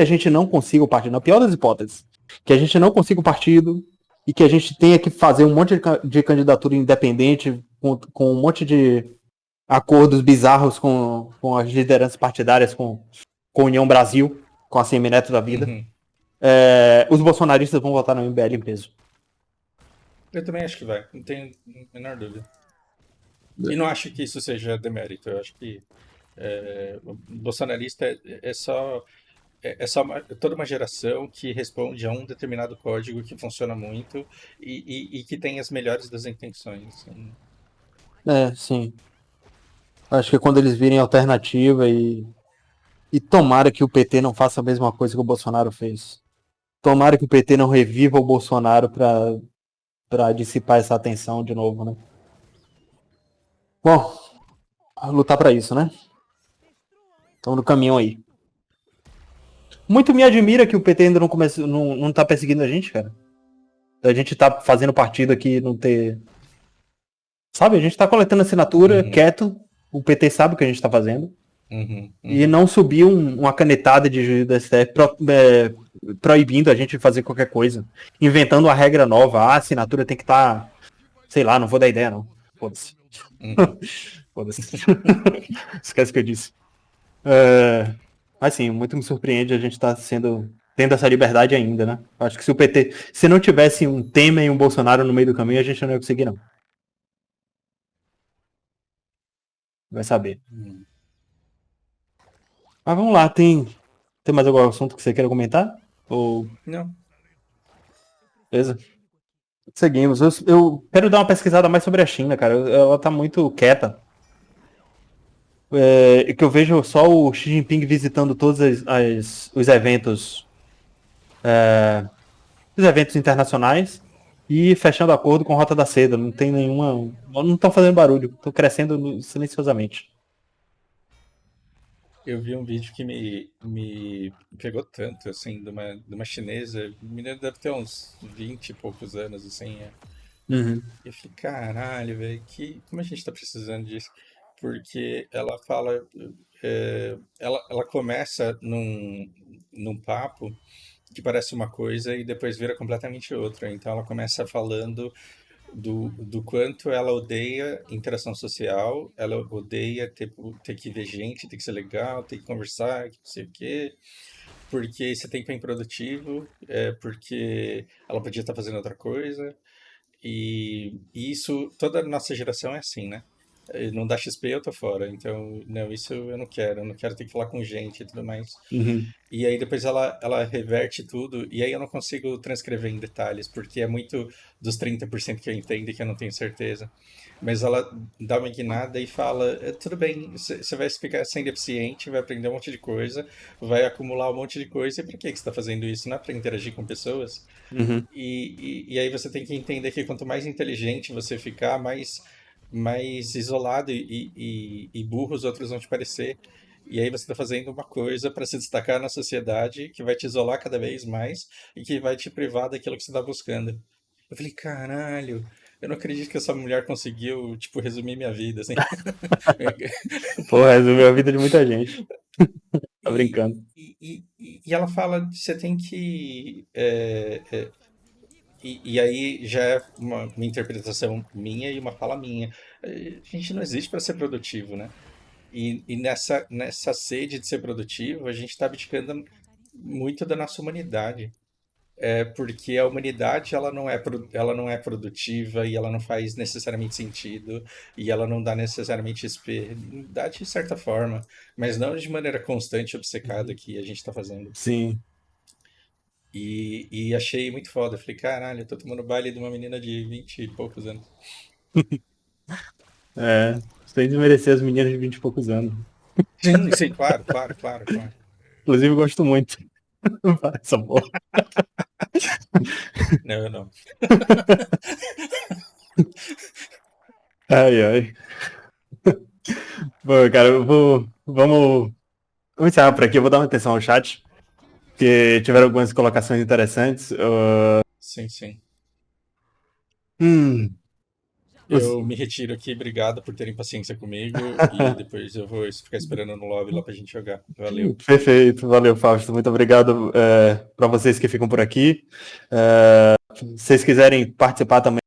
a gente não consiga o partido, na pior das hipóteses, que a gente não consiga o partido e que a gente tenha que fazer um monte de candidatura independente com um monte de acordos bizarros com as lideranças partidárias, com a União Brasil, com a Semineto da vida, Uhum. os bolsonaristas vão votar no MBL em peso. Eu também acho que vai, não tenho a menor dúvida. E não acho que isso seja demérito, eu acho que o bolsonarista é só toda uma geração que responde a um determinado código que funciona muito e que tem as melhores das intenções. Assim. Sim. Acho que quando eles virem alternativa e tomara que o PT não faça a mesma coisa que o Bolsonaro fez. Tomara que o PT não reviva o Bolsonaro para dissipar essa atenção de novo, né? Bom, lutar para isso, né? Estamos no caminho aí. Muito me admira que o PT ainda não tá perseguindo a gente, cara. A gente tá fazendo partido aqui e não ter. Sabe, a gente tá coletando assinatura, Uhum, quieto. O PT sabe o que a gente tá fazendo. uhum, E uhum, não subiu uma canetada de juiz do STF proibindo a gente de fazer qualquer coisa. Inventando uma regra nova. A assinatura tem que estar. Sei lá, não vou dar ideia, não. Foda-se. uhum. Foda-se. Esquece o que eu disse. Mas sim, muito me surpreende a gente estar tendo essa liberdade ainda, né? Acho que se o PT, se não tivesse um Temer e um Bolsonaro no meio do caminho, a gente não ia conseguir, não. Vai saber. Hum. Mas vamos lá, tem mais algum assunto que você queira comentar? Ou, Não. beleza? Seguimos. Eu quero dar uma pesquisada mais sobre a China, cara. Ela tá muito quieta. Que eu vejo só o Xi Jinping visitando todos os eventos internacionais e fechando acordo com Rota da Seda. Não tem nenhuma. Não estão fazendo barulho, estão crescendo silenciosamente. Eu vi um vídeo que me pegou tanto, assim, de uma chinesa. A menina deve ter uns 20 e poucos anos, assim. Uhum. Eu fiquei, caralho, velho, como a gente tá precisando disso? Porque ela fala. Ela começa num papo que parece uma coisa e depois vira completamente outra. Então ela começa falando do quanto ela odeia interação social, ela odeia ter que ver gente, ter que ser legal, ter que conversar, que não sei o quê, porque esse tempo é improdutivo, porque ela podia estar fazendo outra coisa, e isso, toda a nossa geração é assim, né? Não dá XP, eu tô fora. Então, não, isso eu não quero ter que falar com gente e tudo mais. Uhum. E aí depois ela reverte tudo, e aí eu não consigo transcrever em detalhes, porque é muito dos 30% que eu entendo e que eu não tenho certeza. Mas ela dá uma guinada e fala: tudo bem, você vai ficar sendo eficiente, vai aprender um monte de coisa, vai acumular um monte de coisa, e pra que você está fazendo isso? Não é para interagir com pessoas? Uhum. E aí você tem que entender que quanto mais inteligente você ficar, mais isolado e burro os outros vão te parecer. E aí você está fazendo uma coisa para se destacar na sociedade que vai te isolar cada vez mais e que vai te privar daquilo que você está buscando. Eu falei, caralho, eu não acredito que essa mulher conseguiu, tipo, resumir minha vida, assim. Pô, resumiu a vida de muita gente. Tá E, brincando. e ela fala, você tem que e aí já é uma interpretação minha e uma fala minha. A gente não existe para ser produtivo, né? E nessa sede de ser produtivo, a gente está abdicando muito da nossa humanidade. É porque a humanidade ela não é produtiva e ela não faz necessariamente sentido e ela não dá necessariamente XP. Dá de certa forma, mas não de maneira constante e obcecada Uhum. que a gente está fazendo. Sim. E achei muito foda. Falei, caralho, eu tô tomando baile de uma menina de 20 e poucos anos. É, sem desmerecer as meninas de 20 e poucos anos. Sim, sim, claro, claro, claro, claro. Inclusive, eu gosto muito. Essa porra. Não, eu não. Ai, ai. Bom, cara, eu vou. Vamos encerrar por aqui. Eu vou dar uma atenção ao chat, porque tiveram algumas colocações interessantes. Sim, sim. Hum, os- Eu me retiro aqui, obrigado por terem paciência comigo e depois eu vou ficar esperando no lobby lá pra gente jogar. Valeu. Perfeito, valeu, Fausto. Muito obrigado para vocês que ficam por aqui. Se vocês quiserem participar também.